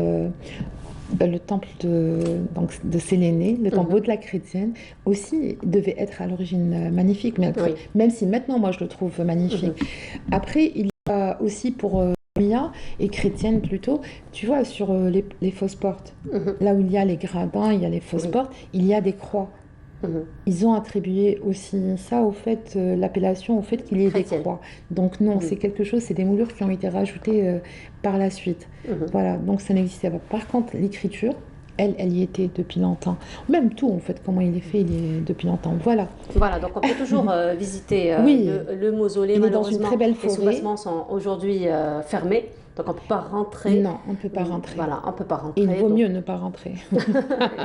de Séléné, le temple de la chrétienne, aussi devait être à l'origine magnifique, même si maintenant moi je le trouve magnifique. Après, il y a aussi pour Mia et chrétienne plutôt, tu vois, sur les fausses portes, là où il y a les gradins, il y a les fausses portes, il y a des croix. Ils ont attribué aussi ça au fait, l'appellation au fait qu'il y ait des croix. Donc non, c'est quelque chose, c'est des moulures qui ont été rajoutées par la suite. Voilà, donc ça n'existait pas. Par contre, l'écriture, elle y était depuis longtemps. Même tout, en fait, comment il est fait, il y est depuis longtemps. Voilà. Voilà, donc on peut toujours visiter Oui. le mausolée. Il est dans une Malheureusement, très belle les forêt. sous-bassements sont aujourd'hui fermés, donc on ne peut pas rentrer. Non, on ne peut pas rentrer. Voilà, on ne peut pas rentrer. Et il vaut mieux ne pas rentrer.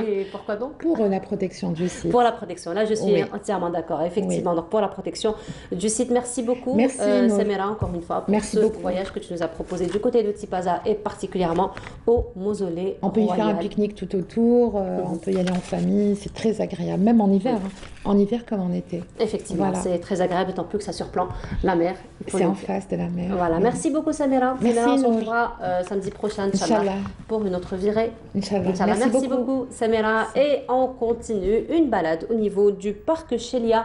Et pourquoi donc? Pour la protection du site. Pour la protection. Là, je suis Oui. entièrement d'accord. Effectivement, donc pour la protection du site. Merci beaucoup, Merci, Nour. Samira, encore une fois, pour Merci ce beaucoup. voyage que tu nous as proposé du côté de Tipaza et particulièrement au mausolée On peut y faire un royal. pique-nique tout autour, on peut y aller en famille, c'est très agréable, même en hiver, hein. En hiver comme en été. Effectivement, Voilà. c'est très agréable, d'autant plus que ça surplombe la mer. il faut C'est le en dire. face de la mer. Voilà, Oui. merci beaucoup Samira. Merci, Samira, on se Nour. retrouvera samedi prochain, Inch'Allah, Inch'Allah. pour une autre virée. Inch'Allah. Inch'Allah. Merci Merci beaucoup. beaucoup Samira. Et on continue une balade au niveau du parc Chelia.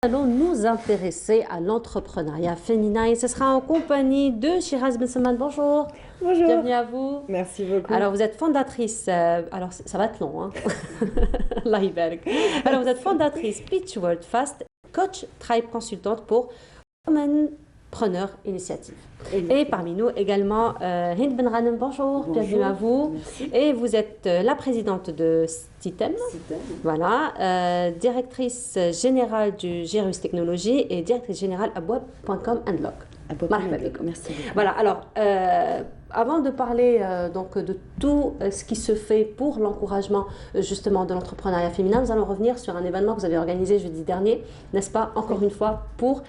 allons nous intéresser à l'entrepreneuriat féminin et ce sera en compagnie de Shiraz Ben Salman. Bonjour. Bonjour. Bienvenue à vous. Merci beaucoup. Alors, vous êtes fondatrice, alors ça va être long, hein. Allah يبارك. Alors, vous êtes fondatrice Pitch World Fast, coach Tribe consultante pour Women Preneur Initiative. Et parmi nous également Hind Ben Ghanem, bonjour, bienvenue à vous. Merci. Et vous êtes la présidente de Stitem, voilà, directrice générale du Gérus Technologies et directrice générale Abwab.com Unlock. Merci. Voilà, alors avant de parler donc de tout ce qui se fait pour l'encouragement justement de l'entrepreneuriat féminin, nous allons revenir sur un événement que vous avez organisé jeudi dernier, n'est-ce pas, encore une fois, pour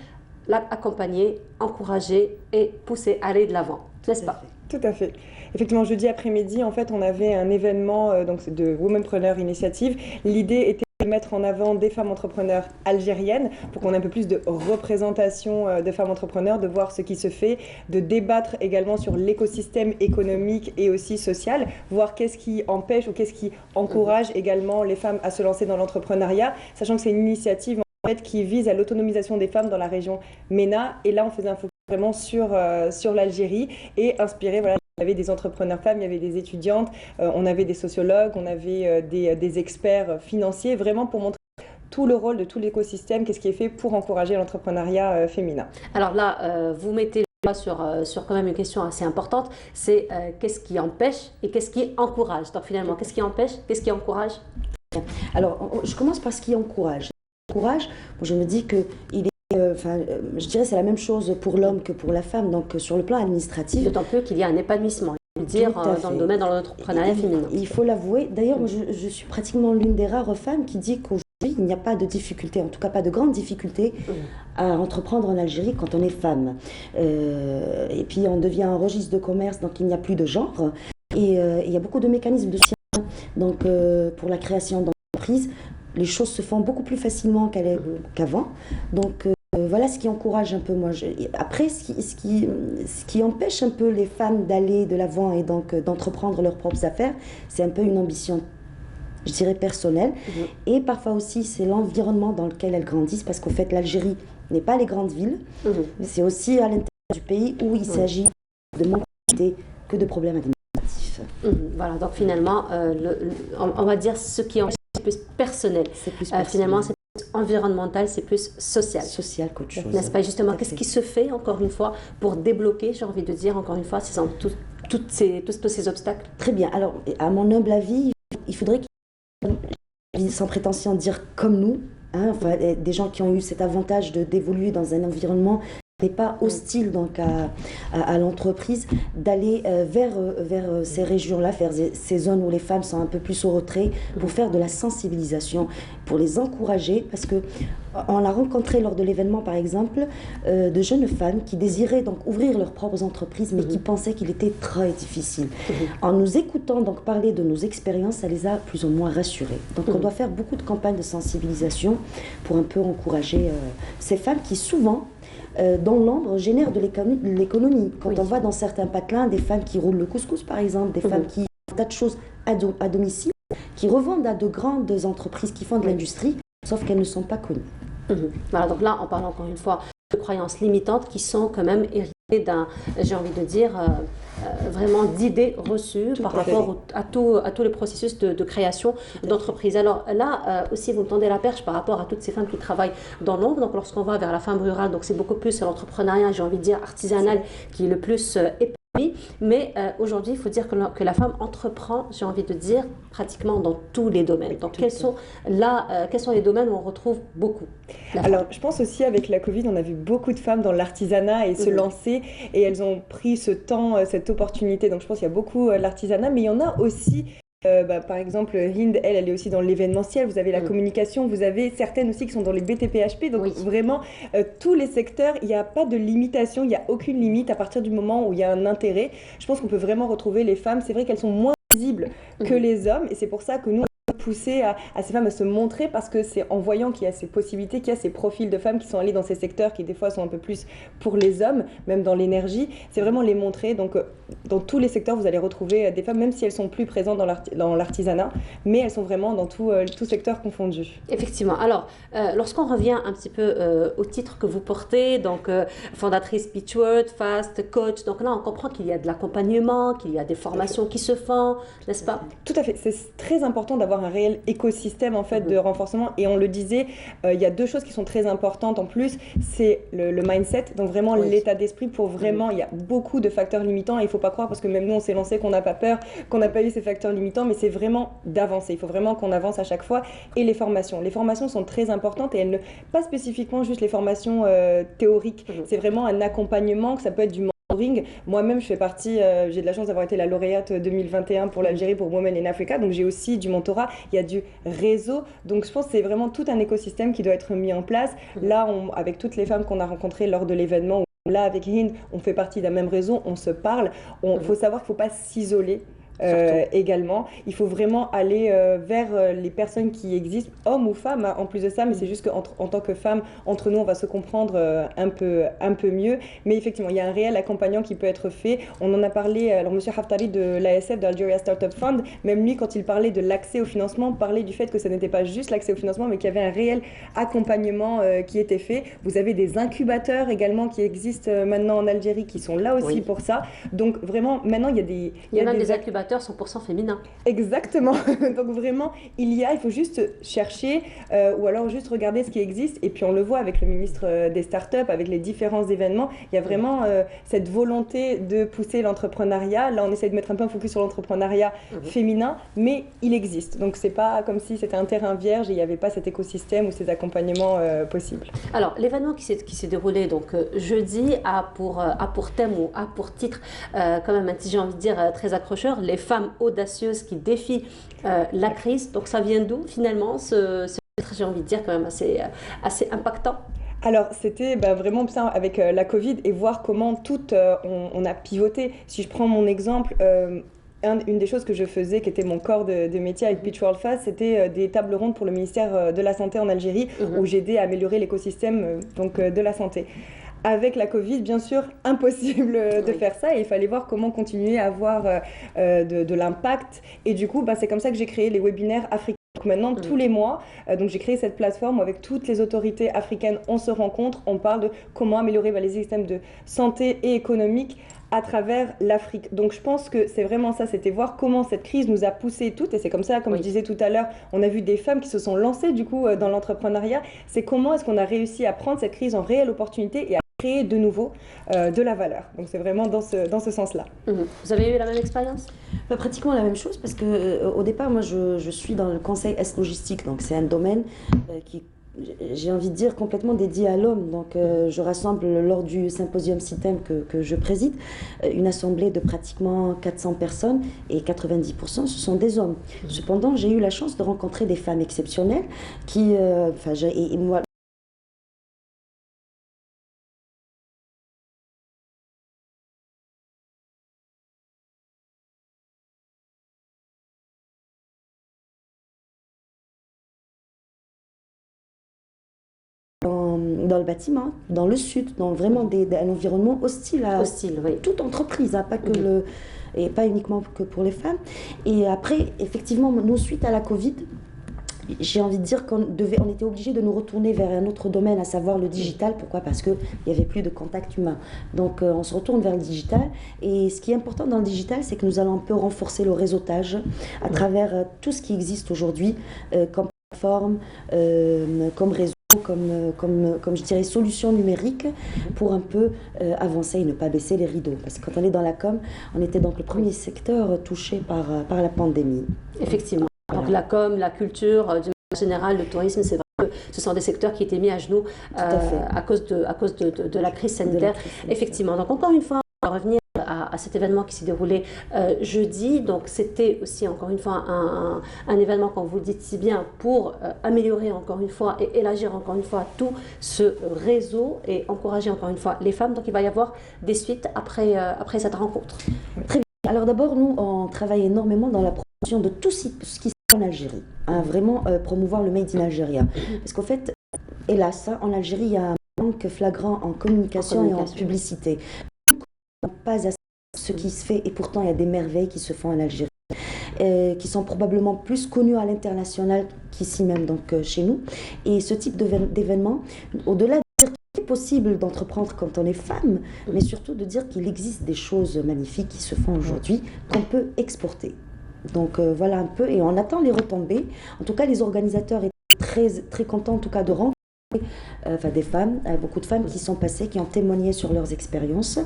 l'accompagner, encourager et pousser à aller de l'avant, n'est-ce pas? Tout à fait. Effectivement, jeudi après-midi, en fait, on avait un événement donc, de Womenpreneur Initiative. L'idée était de mettre en avant des femmes entrepreneurs algériennes pour qu'on ait un peu plus de représentation de femmes entrepreneurs, de voir ce qui se fait, de débattre également sur l'écosystème économique et aussi social, voir qu'est-ce qui empêche ou qu'est-ce qui encourage également les femmes à se lancer dans l'entrepreneuriat, sachant que c'est une initiative qui vise à l'autonomisation des femmes dans la région MENA. Et là, on faisait un focus vraiment sur l'Algérie et inspiré, voilà, il y avait des entrepreneurs femmes, il y avait des étudiantes, on avait des sociologues, on avait des experts financiers, vraiment pour montrer tout le rôle de tout l'écosystème, qu'est-ce qui est fait pour encourager l'entrepreneuriat féminin. Alors là, vous mettez le doigt sur quand même une question assez importante, c'est qu'est-ce qui empêche et qu'est-ce qui encourage. Donc finalement, qu'est-ce qui empêche, qu'est-ce qui encourage? Alors, je commence par ce qui encourage. Je me dis que je dirais c'est la même chose pour l'homme que pour la femme, donc sur le plan administratif. D'autant plus qu'il y a un épanouissement, dans le domaine de l'entrepreneuriat féminin. Il faut l'avouer. D'ailleurs, je suis pratiquement l'une des rares femmes qui dit qu'aujourd'hui, il n'y a pas de difficulté, en tout cas pas de grande difficulté à entreprendre en Algérie quand on est femme. Et puis on devient un registre de commerce, donc il n'y a plus de genre. Et il y a beaucoup de mécanismes de soutien donc, pour la création d'entreprises. Les choses se font beaucoup plus facilement qu'avant. Donc voilà ce qui encourage un peu moi. Après, ce qui empêche un peu les femmes d'aller de l'avant et donc d'entreprendre leurs propres affaires, c'est un peu une ambition, je dirais, personnelle. Et parfois aussi, c'est l'environnement dans lequel elles grandissent, parce qu'en fait, l'Algérie n'est pas les grandes villes. C'est aussi à l'intérieur du pays où il s'agit de moins que de problèmes administratifs. Voilà, donc finalement, on va dire ce qui empêche, c'est plus personnel. Finalement, c'est plus environnemental, c'est plus social. Social qu'autre chose. N'est-ce pas? Justement, qu'est-ce qui se fait, encore une fois, pour débloquer, j'ai envie de dire, encore une fois, tous ces obstacles? Très bien. Alors, à mon humble avis, il faudrait sans prétention dire comme nous, hein, enfin, des gens qui ont eu cet avantage d'évoluer dans un environnement n'est pas hostile donc à l'entreprise, d'aller vers ces régions-là, vers ces zones où les femmes sont un peu plus au retrait, pour faire de la sensibilisation, pour les encourager, parce que on a rencontré lors de l'événement par exemple de jeunes femmes qui désiraient donc ouvrir leurs propres entreprises, mais qui pensaient qu'il était très difficile. En nous écoutant donc parler de nos expériences, ça les a plus ou moins rassurées. Donc on doit faire beaucoup de campagnes de sensibilisation pour un peu encourager ces femmes qui souvent dans l'ombre génère de l'économie. Quand on voit dans certains patelins des femmes qui roulent le couscous par exemple, des femmes qui font tas de choses à domicile, qui revendent à de grandes entreprises qui font de l'industrie, sauf qu'elles ne sont pas connues. Voilà, donc là on parle encore une fois de croyances limitantes qui sont quand même héritées d'un, j'ai envie de dire, vraiment d'idées reçues par rapport à tous les processus de création d'entreprise. Alors là aussi, vous me tendez la perche par rapport à toutes ces femmes qui travaillent dans l'ombre. Donc lorsqu'on va vers la femme rurale, donc c'est beaucoup plus l'entrepreneuriat, j'ai envie de dire artisanal, qui est le plus épanoui. Mais aujourd'hui, il faut dire que la femme entreprend, j'ai envie de dire, pratiquement dans tous les domaines. Donc quels sont les domaines où on retrouve beaucoup? Alors je pense aussi avec la Covid, on a vu beaucoup de femmes dans l'artisanat et se lancer, et elles ont pris ce temps, cette opportunité. Donc je pense qu'il y a beaucoup l'artisanat, mais il y en a aussi par exemple, Hind, elle est aussi dans l'événementiel, vous avez la communication, vous avez certaines aussi qui sont dans les BTP-HP, donc vraiment, tous les secteurs, il n'y a pas de limitation, il n'y a aucune limite à partir du moment où il y a un intérêt. Je pense qu'on peut vraiment retrouver les femmes, c'est vrai qu'elles sont moins visibles que les hommes, et c'est pour ça que nous, pousser à ces femmes à se montrer, parce que c'est en voyant qu'il y a ces possibilités, qu'il y a ces profils de femmes qui sont allées dans ces secteurs qui des fois sont un peu plus pour les hommes, même dans l'énergie, c'est vraiment les montrer. Donc dans tous les secteurs, vous allez retrouver des femmes, même si elles sont plus présentes dans l'artisanat, mais elles sont vraiment dans tout secteur confondu. Effectivement. Alors, lorsqu'on revient un petit peu au titre que vous portez, donc fondatrice Beachworld, Fast, coach, donc là on comprend qu'il y a de l'accompagnement, qu'il y a des formations qui se font, n'est-ce pas? Tout à fait. C'est très important d'avoir un réel écosystème en fait de renforcement. Et on le disait, il y a deux choses qui sont très importantes en plus. C'est le mindset, donc vraiment l'état d'esprit pour vraiment. Il y a beaucoup de facteurs limitants et il faut pas croire, parce que même nous on s'est lancé qu'on n'a pas peur, qu'on n'a pas eu ces facteurs limitants, mais c'est vraiment d'avancer. Il faut vraiment qu'on avance à chaque fois. Et les formations sont très importantes, et elles ne pas spécifiquement juste les formations théoriques. C'est vraiment un accompagnement, que ça peut être du mentoring. Moi-même, je fais partie, j'ai de la chance d'avoir été la lauréate 2021 pour l'Algérie pour Women in Africa, donc j'ai aussi du mentorat, il y a du réseau, donc je pense que c'est vraiment tout un écosystème qui doit être mis en place. Là, avec toutes les femmes qu'on a rencontrées lors de l'événement, là avec Hind, on fait partie d'un même réseau, on se parle, il faut savoir qu'il ne faut pas s'isoler. Également, il faut vraiment aller vers les personnes qui existent, hommes ou femmes, hein, en plus de ça, mais c'est juste qu'en tant que femmes, entre nous, on va se comprendre un peu mieux. Mais effectivement, il y a un réel accompagnement qui peut être fait. On en a parlé, alors Monsieur Haftari de l'ASF, de Algeria Startup Fund, même lui, quand il parlait de l'accès au financement, parlait du fait que ce n'était pas juste l'accès au financement, mais qu'il y avait un réel accompagnement qui était fait. Vous avez des incubateurs également qui existent maintenant en Algérie, qui sont là aussi pour ça. Donc vraiment, maintenant, il y a des incubateurs 100% féminins. Exactement. Donc vraiment, il faut juste chercher ou alors juste regarder ce qui existe. Et puis on le voit avec le ministre des startups, avec les différents événements, il y a vraiment cette volonté de pousser l'entrepreneuriat. Là, on essaie de mettre un peu un focus sur l'entrepreneuriat féminin, mais il existe. Donc c'est pas comme si c'était un terrain vierge et il n'y avait pas cet écosystème ou ces accompagnements possibles. Alors l'événement qui s'est déroulé donc jeudi a pour thème ou a pour titre quand même, j'ai envie de dire, très accrocheur, les femmes audacieuses qui défient la crise. Donc ça vient d'où finalement ce titre, j'ai envie de dire, quand même assez impactant? Alors, c'était vraiment ça avec la Covid, et voir comment on a pivoté. Si je prends mon exemple, une des choses que je faisais, qui était mon corps de métier avec Beachworld Fast, c'était des tables rondes pour le ministère de la Santé en Algérie, où j'aidais à améliorer l'écosystème de la santé. Avec la Covid, bien sûr, impossible de faire ça, et il fallait voir comment continuer à avoir de l'impact. Et du coup, c'est comme ça que j'ai créé les webinaires africains. Donc maintenant, tous les mois, donc j'ai créé cette plateforme où avec toutes les autorités africaines, on se rencontre, on parle de comment améliorer les systèmes de santé et économique à travers l'Afrique. Donc je pense que c'est vraiment ça, c'était voir comment cette crise nous a poussées toutes, et c'est comme ça, comme je disais tout à l'heure, on a vu des femmes qui se sont lancées du coup dans l'entrepreneuriat. C'est comment est-ce qu'on a réussi à prendre cette crise en réelle opportunité et à créer de nouveau de la valeur. Donc c'est vraiment dans ce sens-là. Vous avez eu la même expérience? Pratiquement la même chose, parce que au départ, moi je suis dans le conseil Est logistique, donc c'est un domaine qui, j'ai envie de dire, complètement dédié à l'homme. Donc je rassemble lors du symposium CITEM que je préside une assemblée de pratiquement 400 personnes, et 90% ce sont des hommes. Cependant, j'ai eu la chance de rencontrer des femmes exceptionnelles qui, et moi, dans le bâtiment, dans le sud, dans vraiment un environnement hostile à toute entreprise, hein, pas que et pas uniquement que pour les femmes. Et après, effectivement, nous, suite à la Covid, j'ai envie de dire qu'on était obligé de nous retourner vers un autre domaine, à savoir le digital. Pourquoi? Parce qu'il n'y avait plus de contact humain. Donc on se retourne vers le digital. Et ce qui est important dans le digital, c'est que nous allons un peu renforcer le réseautage à travers tout ce qui existe aujourd'hui, comme plateforme, comme réseau, comme je dirais, solutions numériques, pour un peu avancer et ne pas baisser les rideaux. Parce que quand on est dans la com, on était donc le premier secteur touché par la pandémie. Effectivement. Donc la com, la culture, d'une manière générale, le tourisme, c'est vrai que ce sont des secteurs qui étaient mis à genoux à cause de la crise sanitaire. Effectivement. Donc encore une fois, on va revenir à cet événement qui s'est déroulé jeudi. Donc c'était aussi encore une fois un événement, comme vous le dites si bien, pour améliorer encore une fois et élargir encore une fois tout ce réseau et encourager encore une fois les femmes. Donc il va y avoir des suites après cette rencontre. Très bien. Alors d'abord, nous, on travaille énormément dans la promotion de tout ce qui se en Algérie, à vraiment promouvoir le Made in Algeria. Parce qu'en fait, hélas, en Algérie, il y a un manque flagrant en communication et en publicité. Pas assez ce qui se fait, et pourtant il y a des merveilles qui se font en Algérie, qui sont probablement plus connues à l'international qu'ici même, donc chez nous. Et ce type d'événement, au-delà de dire qu'il est possible d'entreprendre quand on est femme, mais surtout de dire qu'il existe des choses magnifiques qui se font aujourd'hui, qu'on peut exporter. Donc voilà un peu, et on attend les retombées. En tout cas, les organisateurs étaient très, très contents en tout cas de rencontrer des femmes, beaucoup de femmes qui sont passées, qui ont témoigné sur leurs expériences,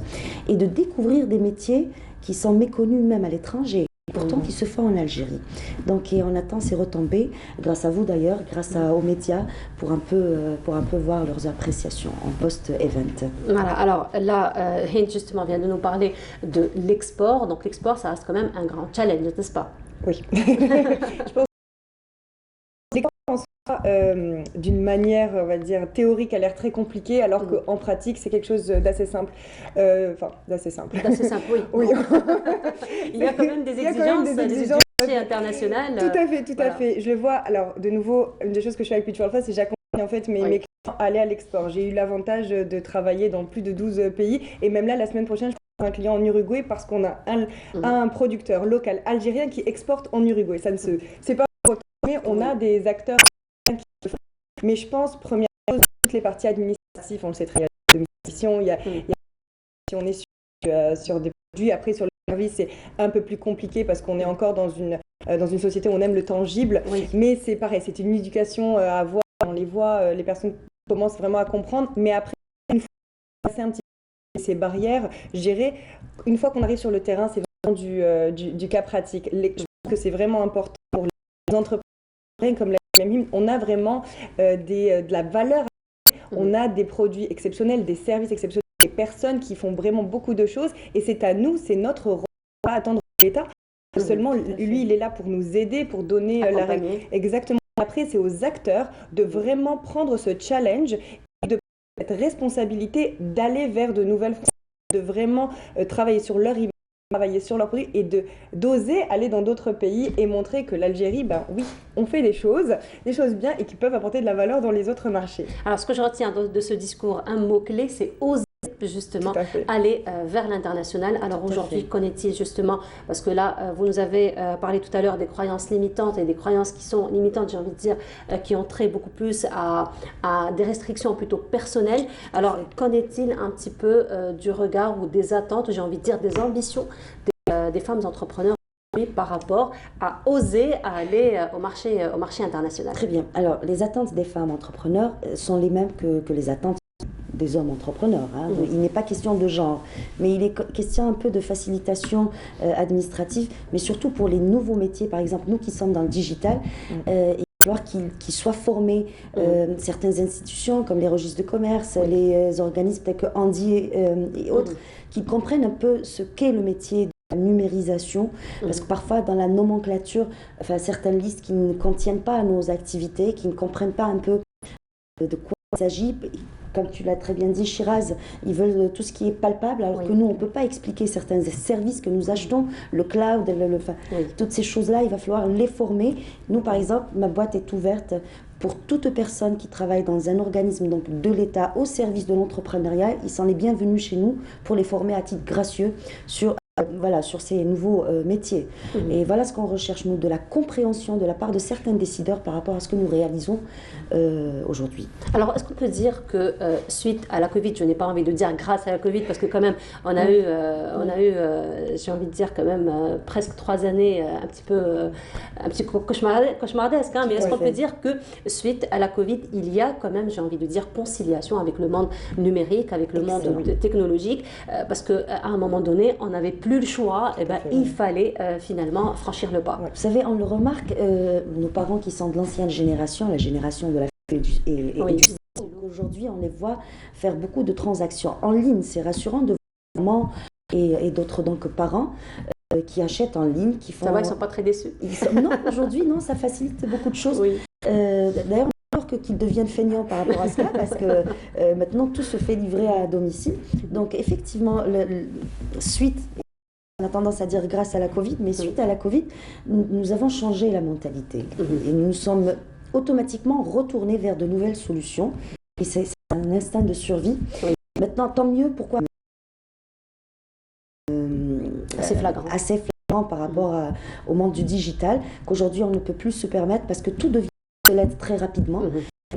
et de découvrir des métiers qui sont méconnus même à l'étranger, pourtant qui se font en Algérie. Donc et on attend ces retombées, grâce à vous d'ailleurs, grâce aux médias, pour un peu voir leurs appréciations en post-event. Voilà, alors là, Hind justement vient de nous parler de l'export. Donc l'export, ça reste quand même un grand challenge, n'est-ce pas? Oui. Je pense d'une manière, on va dire, théorique, a l'air très compliquée, alors qu'en pratique, c'est quelque chose d'assez simple. D'assez simple. D'assez simple, oui. Oui. Il y a quand même des exigences, des exigences internationales. Tout à fait, tout à fait. Je le vois, alors, de nouveau, une des choses que je fais avec Pitch World Fast, c'est que j'accompagne en fait mes clients à aller à l'export. J'ai eu l'avantage de travailler dans plus de 12 pays, et même là, la semaine prochaine, je un client en Uruguay parce qu'on a un producteur local algérien qui exporte en Uruguay. Ça ne c'est pas mais on a des acteurs qui le font. Mais je pense, première chose, toutes les parties administratives, on le sait très bien, si on est sur des produits, après sur le service, c'est un peu plus compliqué parce qu'on est encore dans une société où on aime le tangible. Mais c'est pareil, c'est une éducation à avoir. On les voit, les personnes commencent vraiment à comprendre. Mais après, une fois passer un petit peu ces barrières, gérer, une fois qu'on arrive sur le terrain, c'est vraiment du cas pratique. Je pense que c'est vraiment important pour les entreprises comme la même, on a vraiment de la valeur, on a des produits exceptionnels, des services exceptionnels, des personnes qui font vraiment beaucoup de choses, et c'est à nous, c'est notre rôle, pas attendre l'État. Seulement, lui, il est là pour nous aider, pour donner la règle. Exactement. Après, c'est aux acteurs de vraiment prendre ce challenge et de prendre cette responsabilité d'aller vers de nouvelles frontières, de vraiment travailler sur leur image, travailler sur leurs produits et d'oser aller dans d'autres pays et montrer que l'Algérie, ben oui, on fait des choses bien et qui peuvent apporter de la valeur dans les autres marchés. Alors, ce que je retiens de ce discours, un mot-clé, c'est oser justement aller vers l'international. Alors aujourd'hui, qu'en est-il justement? Parce que là, vous nous avez parlé tout à l'heure des croyances limitantes et des croyances qui sont limitantes, j'ai envie de dire, qui ont trait beaucoup plus à des restrictions plutôt personnelles. Alors, qu'en est-il un petit peu du regard ou des attentes, j'ai envie de dire des ambitions des femmes entrepreneurs par rapport à oser aller au marché international? Très bien. Alors, les attentes des femmes entrepreneurs sont les mêmes que les attentes des hommes entrepreneurs. Hein. Il n'est pas question de genre, mais il est question un peu de facilitation administrative, mais surtout pour les nouveaux métiers. Par exemple, nous qui sommes dans le digital, il va falloir qu'ils soient formés. Certaines institutions comme les registres de commerce, les organismes tels que Andy et autres, qui comprennent un peu ce qu'est le métier de la numérisation, parce que parfois dans la nomenclature, certaines listes qui ne contiennent pas nos activités, qui ne comprennent pas un peu de quoi il s'agit. Comme tu l'as très bien dit, Shiraz, ils veulent tout ce qui est palpable, alors que nous, on ne peut pas expliquer certains services que nous achetons, le cloud, toutes ces choses-là, il va falloir les former. Nous, par exemple, ma boîte est ouverte pour toute personne qui travaille dans un organisme donc de l'État au service de l'entrepreneuriat. Ils sont les bienvenus chez nous pour les former à titre gracieux sur ces nouveaux métiers. Et voilà ce qu'on recherche, nous, de la compréhension de la part de certains décideurs par rapport à ce que nous réalisons aujourd'hui. Alors, est-ce qu'on peut dire que suite à la Covid, je n'ai pas envie de dire grâce à la Covid, parce que quand même, on a eu, j'ai envie de dire quand même, presque 3 années un petit peu cauchemardesques, hein, mais est-ce qu'on peut dire que suite à la Covid, il y a quand même, j'ai envie de dire, conciliation avec le monde numérique, avec le monde technologique, parce qu'à un moment donné, on n'avait plus le choix, et il fallait finalement franchir le pas. Vous savez, on le remarque, nos parents qui sont de l'ancienne génération, la génération de la et du aujourd'hui, on les voit faire beaucoup de transactions en ligne. C'est rassurant de voir maman et d'autres donc parents qui achètent en ligne, qui font. Ça va, ils ne sont pas très déçus. Non, aujourd'hui, non, ça facilite beaucoup de choses. D'ailleurs, qu'ils deviennent feignants par rapport à cela, parce que maintenant tout se fait livrer à domicile. Donc effectivement, suite On a tendance à dire grâce à la Covid, mais suite à la Covid, nous avons changé la mentalité. Et nous sommes automatiquement retournés vers de nouvelles solutions. Et c'est un instinct de survie. Maintenant, tant mieux, pourquoi assez flagrant. Assez flagrant par rapport au monde du digital, qu'aujourd'hui on ne peut plus se permettre parce que tout devient obsolète très rapidement.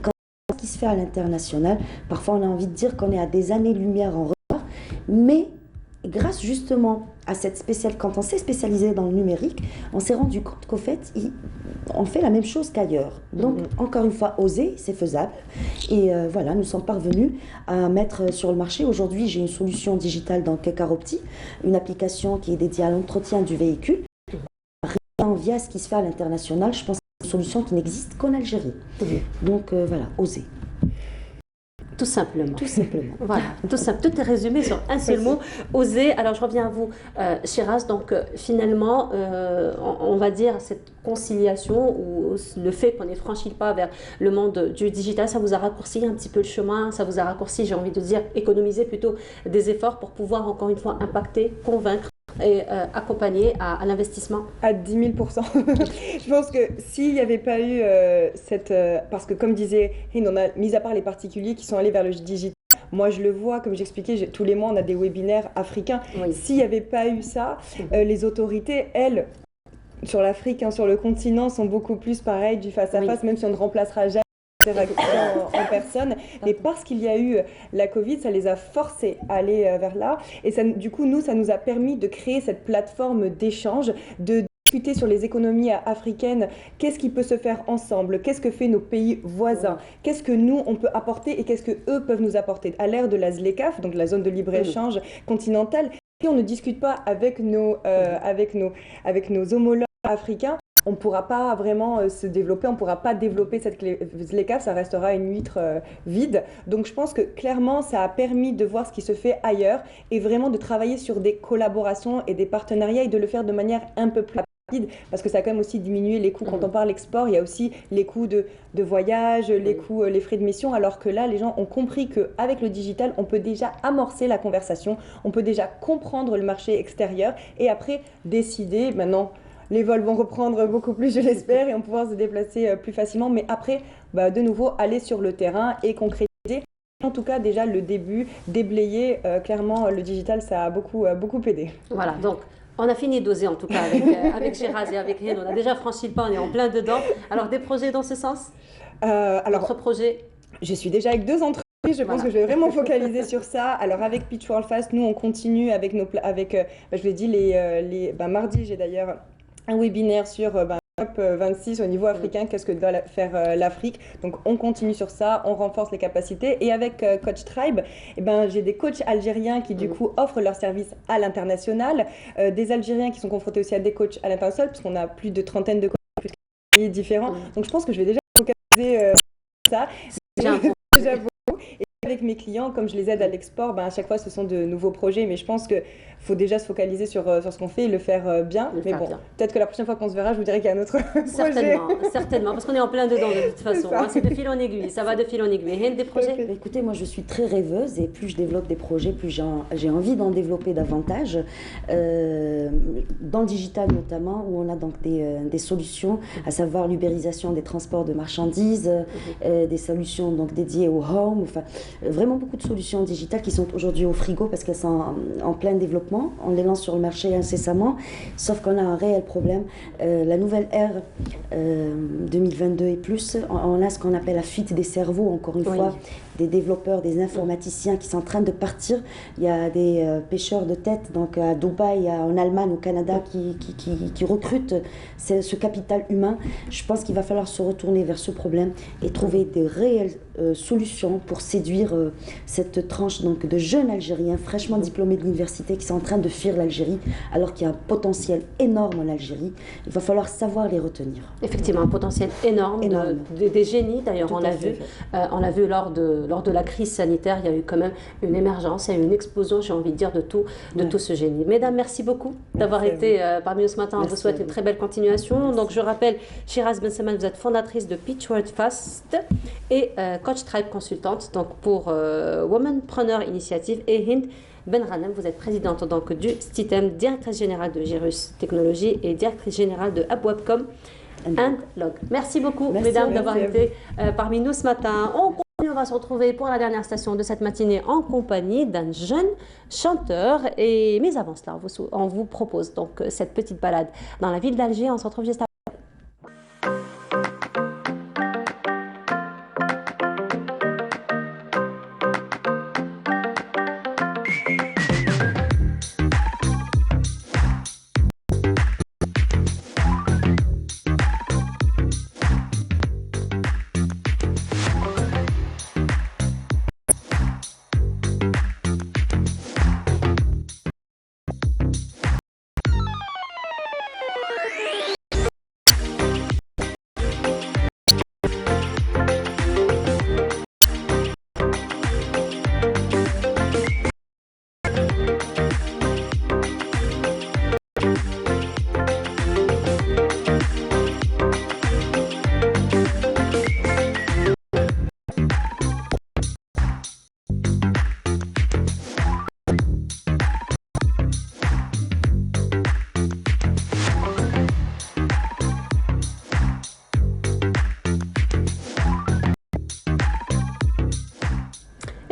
Quand ce qui se fait à l'international, parfois on a envie de dire qu'on est à des années-lumière en retard, mais grâce justement à cette quand on s'est spécialisé dans le numérique, on s'est rendu compte qu'au fait, on fait la même chose qu'ailleurs. Donc, encore une fois, oser, c'est faisable. Et voilà, nous sommes parvenus à mettre sur le marché. Aujourd'hui, j'ai une solution digitale dans Caropti, une application qui est dédiée à l'entretien du véhicule. Via ce qui se fait à l'international, je pense que c'est une solution qui n'existe qu'en Algérie. Donc, voilà, oser. Tout simplement. Tout simplement. Voilà, tout est résumé sur un seul mot, oser. Alors je reviens à vous, Shiraz. Donc finalement, on va dire cette conciliation ou le fait qu'on ait franchi le pas vers le monde du digital, ça vous a raccourci un petit peu le chemin, ça vous a raccourci, j'ai envie de dire, économiser plutôt des efforts pour pouvoir encore une fois impacter, convaincre et accompagner à l'investissement à 10 000 %. Je pense que s'il n'y avait pas eu parce que comme disait Hind, on a mis à part les particuliers qui sont allés vers le digital. Moi, je le vois, comme j'expliquais, tous les mois, on a des webinaires africains. S'il n'y avait pas eu ça, les autorités, elles, sur l'Afrique, sur le continent, sont beaucoup plus pareilles du face-à-face, même si on ne remplacera jamais en personne, mais parce qu'il y a eu la Covid, ça les a forcés à aller vers là, et ça, du coup, ça nous a permis de créer cette plateforme d'échange, de discuter sur les économies africaines, qu'est-ce qui peut se faire ensemble, qu'est-ce que fait nos pays voisins, qu'est-ce que nous on peut apporter et qu'est-ce que eux peuvent nous apporter. À l'ère de la ZLECAf, donc la zone de libre-échange continentale, si on ne discute pas avec nos homologues africains, on ne pourra pas vraiment se développer, on ne pourra pas développer cette ZLECAf, ça restera une huître vide. Donc je pense que clairement, ça a permis de voir ce qui se fait ailleurs et vraiment de travailler sur des collaborations et des partenariats et de le faire de manière un peu plus rapide parce que ça a quand même aussi diminué les coûts. Quand on parle export, il y a aussi les coûts de voyage, les coûts, les frais de mission, alors que là, les gens ont compris qu'avec le digital, on peut déjà amorcer la conversation, on peut déjà comprendre le marché extérieur et après décider maintenant. Les vols vont reprendre beaucoup plus, je l'espère, et on va pouvoir se déplacer plus facilement. Mais après, de nouveau, aller sur le terrain et concrétiser. En tout cas, déjà, le début, déblayer, clairement, le digital, ça a beaucoup aidé. Voilà, donc on a fini d'oser en tout cas avec Shiraz et avec Hind. On a déjà franchi le pas, on est en plein dedans. Alors, des projets dans ce sens Votre projet Je suis déjà avec 2 entreprises. Je pense que je vais vraiment focaliser sur ça. Alors avec Pitch World Fast, nous on continue avec je vous l'ai dit, mardi j'ai d'ailleurs un webinaire sur COP26 au niveau africain, qu'est-ce que doit faire l'Afrique. Donc on continue sur ça, on renforce les capacités. Et avec Coach Tribe, j'ai des coachs algériens qui du coup offrent leurs services à l'international, des Algériens qui sont confrontés aussi à des coachs à l'international, parce qu'on a plus de 30 de coachs plus de pays différents. Donc je pense que je vais déjà focaliser ça. Déjà beaucoup. Et avec mes clients, comme je les aide à l'export, à chaque fois ce sont de nouveaux projets, mais je pense qu'il faut déjà se focaliser sur ce qu'on fait et le faire bien. Mais bon, peut-être que la prochaine fois qu'on se verra, je vous dirai qu'il y a un autre projet. Certainement, parce qu'on est en plein dedans de toute façon. C'est de fil en aiguille, ça va de fil en aiguille. Hind, des projets Écoutez, moi je suis très rêveuse et plus je développe des projets, plus j'ai envie d'en développer davantage. Dans le digital notamment, où on a donc des solutions, à savoir l'ubérisation des transports de marchandises, des solutions donc dédiées au home, enfin vraiment beaucoup de solutions digitales qui sont aujourd'hui au frigo parce qu'elles sont en plein développement. On les lance sur le marché incessamment, sauf qu'on a un réel problème. La nouvelle ère 2022 et plus, on a ce qu'on appelle la fuite des cerveaux, encore une fois, des développeurs, des informaticiens qui sont en train de partir. Il y a des pêcheurs de tête, donc à Dubaï, en Allemagne, au Canada, qui recrutent ce capital humain. Je pense qu'il va falloir se retourner vers ce problème et trouver des réelles solutions pour séduire cette tranche donc, de jeunes Algériens fraîchement diplômés de l'université qui sont en train de fuir l'Algérie alors qu'il y a un potentiel énorme en Algérie. Il va falloir savoir les retenir. Effectivement, un potentiel énorme. Des génies d'ailleurs, on l'a vu lors de la crise sanitaire, il y a eu quand même une émergence, il y a eu une explosion, j'ai envie de dire, de tout ce génie. Mesdames, merci beaucoup d'avoir été parmi nous ce matin. On vous souhaite une très belle continuation. Donc je rappelle, Shiraz Bensaman, vous êtes fondatrice de Pitch World Fast et Coach Tribe consultante donc pour Womanpreneur Initiative, et Hind Ben Ghanem, vous êtes présidente donc du STITEM, directrice générale de Gyrus Technologies et directrice générale de Abwebcom and Log. Merci beaucoup, mesdames, d'avoir été parmi nous ce matin. On va se retrouver pour la dernière station de cette matinée en compagnie d'un jeune chanteur. Mais avant cela, on vous propose donc cette petite balade dans la ville d'Alger. On se retrouve juste après.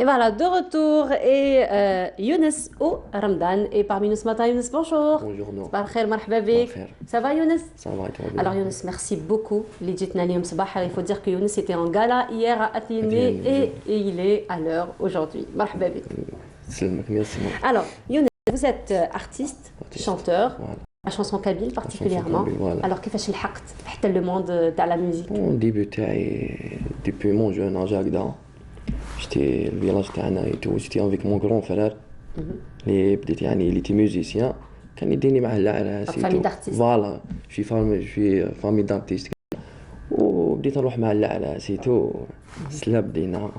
Et voilà, de retour, et Younes ou Ramadan est parmi nous ce matin. Younes, bonjour. Bonjour, non. Ça va, Younes? Ça va, et toi? Alors, Younes, merci beaucoup. Il faut dire que Younes était en gala hier à Athénée et il est à l'heure aujourd'hui. Merci. Alors, Younes, vous êtes artiste, chanteur. Voilà. La chanson kabyle particulièrement. Voilà. Alors, qu'est-ce que tu as le monde de la musique? Au début, depuis mon jeune âge, j'étais le village تاعنا et tout, j'étais avec mon grand frère اللي بديت يعني اللي était musicien كان يديني معاه العراس famille d'artistes. فوالا je suis famille d'artistes وبديت نروح مع العراس et tout سلا بدينا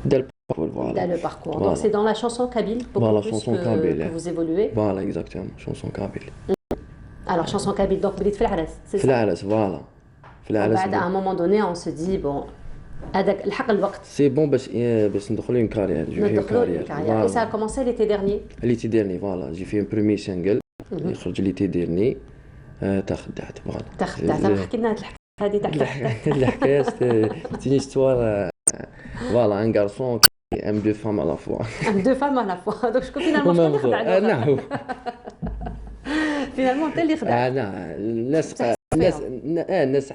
دار le parcours. Donc c'est dans la chanson kabyle beaucoup plus que vous évoluez. Voilà, exactement, chanson kabyle. Alors chanson kabyle, donc بديت في العراس, c'est ça? في العراس, voilà. في العراس. À un moment donné, on se dit bon, هذاك الحق الوقت. C'est bon باش ندخلوا une carrière. Et ça a commencé l'été dernier. L'été dernier, voilà. J'ai fait un premier single. اللي خرج l'été dernier. تخدعت, voilà. تخدعت, احكي لنا هذه تاع الحكايه. C'est une histoire. Voilà, un garçon qui aime deux femmes à la fois. Deux femmes à la fois. Donc finalement شكون اللي خدع نعم. Finalement انت اللي خدع. الناس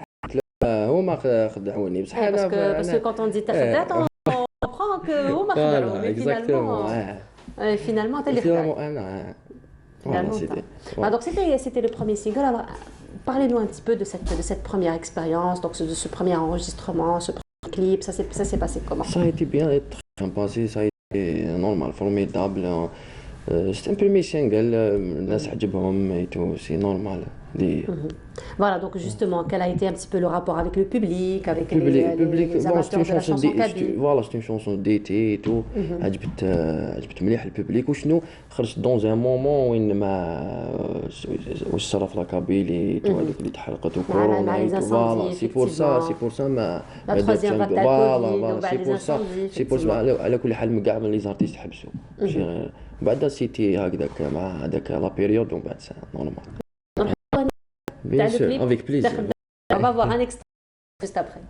هما خدعوني بصح انا parce que quand on dit تخدعت on comprend que هما خدعوا mais finalement انت اللي خدع. Donc c'était le premier single. Alors parlez-nous un petit peu de cette première expérience, donc de ce premier enregistrement, ce premier clip, ça s'est passé comment? Ça a été bien, très passé, ça a été normal, formidable. C'est un premier single, الناس عجبهم et tout, c'est normal. Voilà, donc justement, quel a été un petit peu le rapport avec le public, avec les amateurs de la chanson kabyle? Voilà, c'est une chanson d'été et tout. عجبت مليح الببليك وشنو خرجت dans un moment وين ما واش صرا في الكابيلي هذوك اللي تحرقت وكورونا. Voilà, c'est pour ça ما درتش. C'est pour ça على كل حال كاع من لي زارتيست حبسوا. بعد سيتي هكذاك مع هذاك لا بيريود ومن بعد نورمال. Bien sûr, avec plaisir. On va voir un extrait juste après.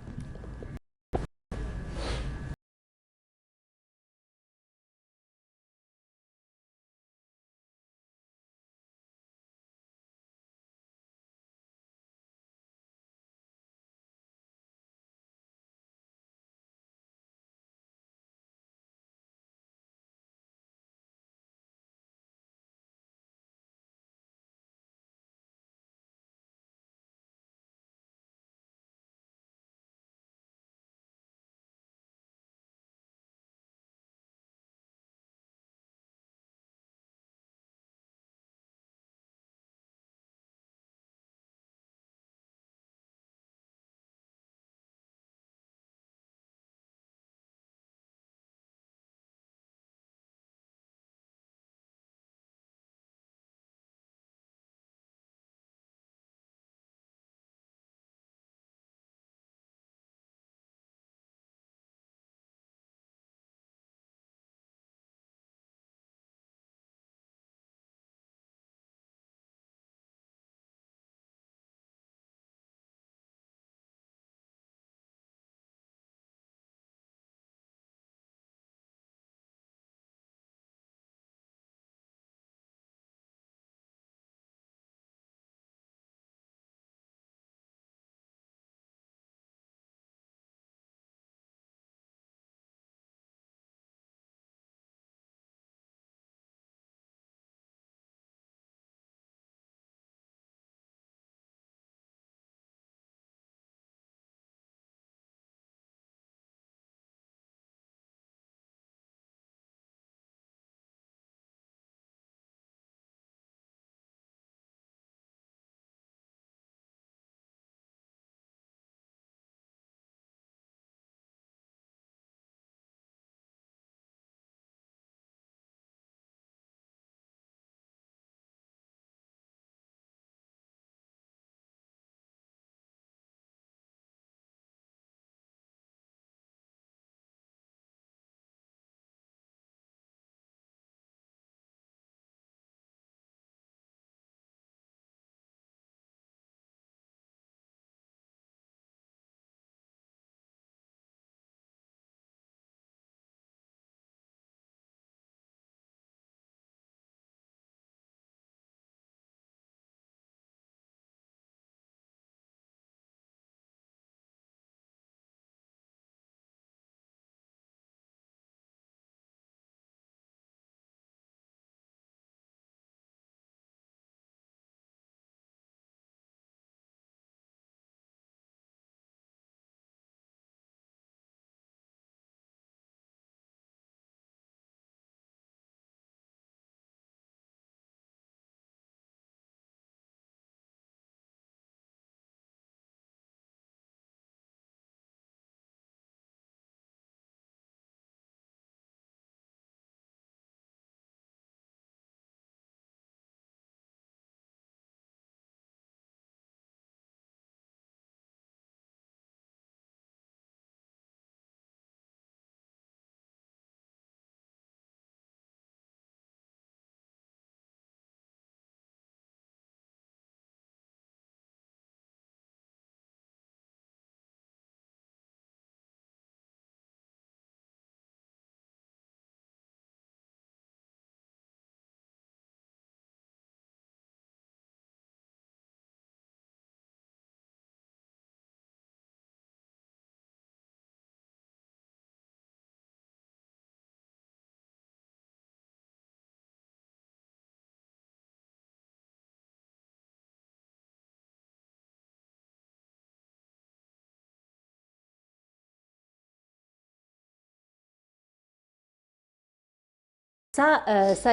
Ça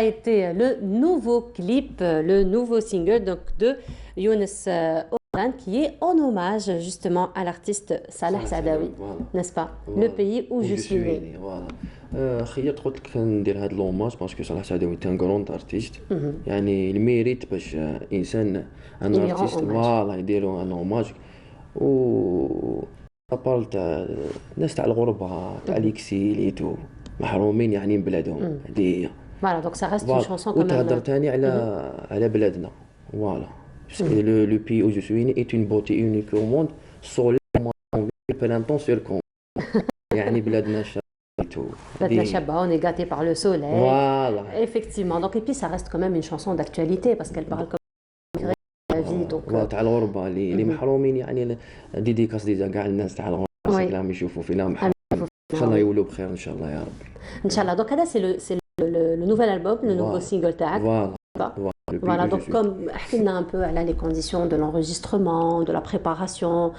a été le nouveau clip, le nouveau single donc, de Younes Oran qui est en hommage justement à l'artiste Salah Saadawi, n'est-ce pas? Le pays où je suis né. خيرت قلت لك ندير هذا لوماج باسكو صلاح سعداوي تان كروند ارتيست يعني الميريت باش انسان ان ارتيست فوالا يديروا ان اوماج و ابار تاع الناس تاع الغربه تاع ليكسيل محرومين يعني من بلادهم هذه هي فوالا دونك سا ريست اون شانسون كومون وتهضر ثاني على بلادنا فوالا لو بي او جو سوي ني ايت اون بوتي اونيك او موند سولي بلانتون سير كون يعني بلادنا La Shabba, on est gâté par le soleil. Voilà. Effectivement. Donc, et puis, ça reste quand même une chanson d'actualité parce qu'elle parle comme de la vie. Donc, تاع الغربة اللي محرومين يعني ديديكاس ديجا كاع الناس تاع الغربة راهم يشوفوا فينا محرومين. إن شاء الله يولوا بخير إن شاء الله يا ربي. إن شاء الله. Donc, هذا c'est le nouvel album, le nouveau single تاعك. Voilà. Donc, comme احكي لنا un peu على les conditions de l'enregistrement, de la préparation.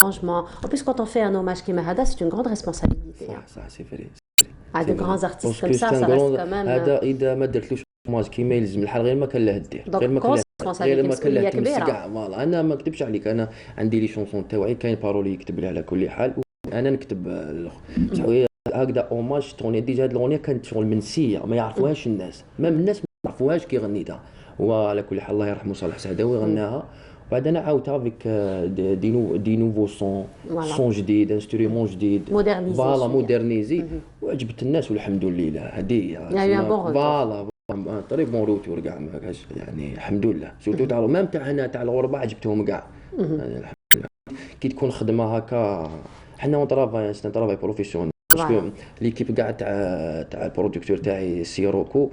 En plus, quand on fait un hommage comme Hada, c'est une grande responsabilité. Ça, c'est vrai. À de grands artistes comme ça reste quand même. هذا إذا ما درتلوش hommage كيما يلزم الحال غير ما كان له دير. غير ما كان له تمسك كاع فوالا. أنا ما نكتبش عليك أنا عندي لي شونسون تاوعي كاين بارولي يكتب لي على كل حال وأنا نكتب الأخر. هكذا اوماج توني ديجا هاد الاغنيه كانت شغل منسيه ما يعرفوهاش الناس مام الناس ما يعرفوهاش كي غنيتها وعلى كل حال الله يرحمه صالح سعداوي غناها بعد انا عاودتها افيك دي نوفو سون جديد انسترومون جديد فوالا مودرنيزي وعجبت الناس والحمد لله هذه هي فوالا طري بون روتور كاع ما كاش يعني الحمد لله سورتو تاع مام تاع هنا تاع الغربه عجبتهم كاع الحمد لله كي تكون خدمه هكا حنا اون طرافاي سي طرافاي بروفيسيونيل باسكو ليكيب كاع تاع البرودكتور تاعي سيروكو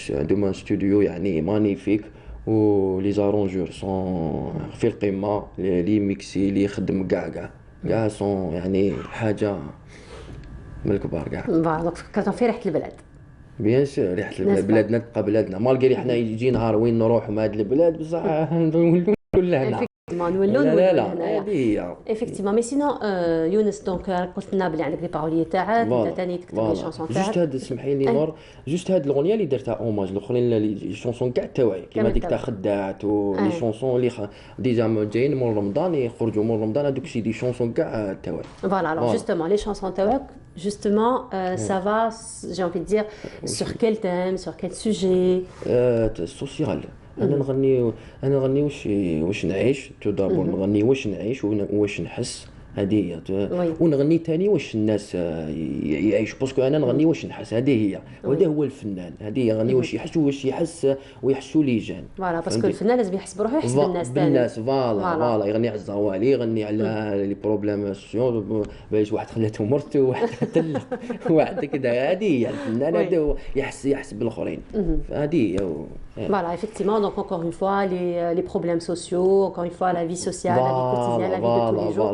عندهم ان ستوديو يعني مانيفيك و لي زارونجور سون في القمه لي ميكسي لي يخدم كاع سون يعني حاجه من الكبار كاع دونك كانت في ريحه البلاد بيان سور ريحه البلاد بلادنا تبقى بلادنا مالغري حنا يجي نهار وين نروحوا من هاد البلاد بصح نولوا كلنا لا هذه effectivement mais sinon يونس دونك قلت لنا بلي عندك لي بارولي تاعك انت ثاني تكتب لي شونسون تاعك جوست هاد سمحي لي نور جوست هاد الاغنيه اللي درتها اوماج الاخرين لي شونسون كاع تاوعي كيما ديك تاع خدات ولي شونسون اللي ديجا جايين مور رمضان يخرجوا مور رمضان هذوك سي دي شونسون كاع تاوعي فوالا alors justement les chansons تاعك justement ça va j'ai envie de dire sur quel thème sur quel sujet social انا نغني واش نعيش تو دابور نغني واش نعيش واش نحس هذه هي ونغني ثاني واش الناس يعيشوا باسكو انا نغني واش نحس هذه هي وهذا هو الفنان هذه يغني واش يحس ويحسوا لي جان فوالا باسكو الفنان لازم يحس بروحه ويحس بالناس ثاني بالناس فوالا يغني على الزوالي يغني على لي بروبليم سوسيو باش واحد خلاتو مرته واحد قتل واحد كذا هذه هي الفنان هذا هو يحس بالاخرين هذه هي Voilà, effectivement, donc encore une fois, les problèmes sociaux, encore une fois, la vie sociale, la vie quotidienne, la vie de tous les jours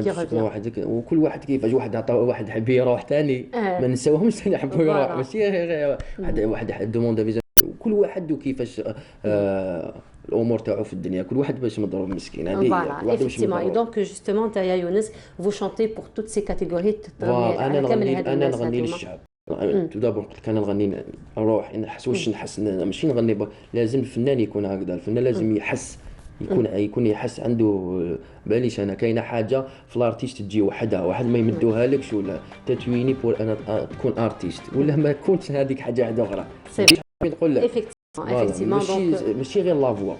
qui revient. وكل واحد كيفاش واحد عطى واحد حب يروح ثاني ما نساوهمش ثاني حبوا يروح ماشي غير واحد دوموند فيزا كل واحد وكيفاش الامور تاعو في الدنيا كل واحد باش مضروب مسكين هذه voilà effectivement et donc justement Taya Younes vous chantez pour toutes ces catégories انا نغني للشعب تو دابور قلت لك انا نغني نروح نحس واش نحس ماشي نغني لازم الفنان يكون هكذا الفنان لازم يحس يكون يحس عنده باليش انا كاينه حاجه في الارتيست تجي وحدها واحد ما يمدوها لكش ولا تتويني بور انا تكون ارتيست ولا ما تكونش هذيك حاجه واحده اخرى نقول لك ماشي غير لا فوا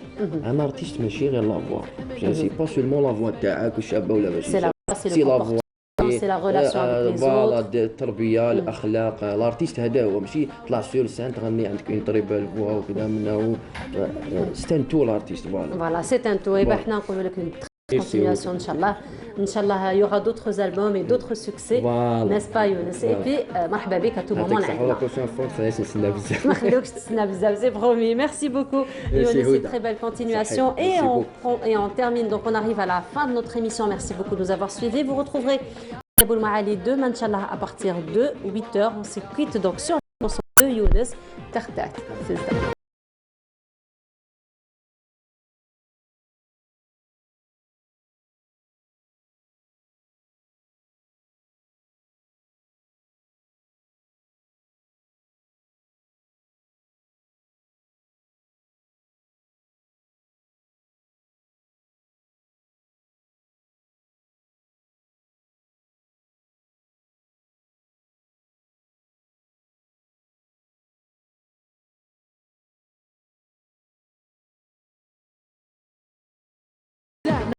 انا ارتيست ماشي غير لا فوا سي با سولمون لا فوا تاعك والشابه ولا ماشي سي لا فوا c'est la relation avec les autres التربيه الاخلاق الارتيست هذا هو ماشي طلع سور سان تغني عندك اون تريبل فوا وكذا منه ستان تو الارتيست فوالا سي ان تو يبقى حنا نقولوا لك continuation ان شاء الله il y aura d'autres albums et d'autres succès n'est-ce pas Younes et puis مرحبا بك à tout moment لعندنا ما خليوكش تستنى بزاف c'est promis merci beaucoup Younes et très belle continuation et on termine donc on arrive à la fin de notre émission merci beaucoup de nous avoir suivis vous retrouverez Aboul Maali demain inchallah à partir de 8h on se quitte donc sur la chanson de Younes Tartat c'est ça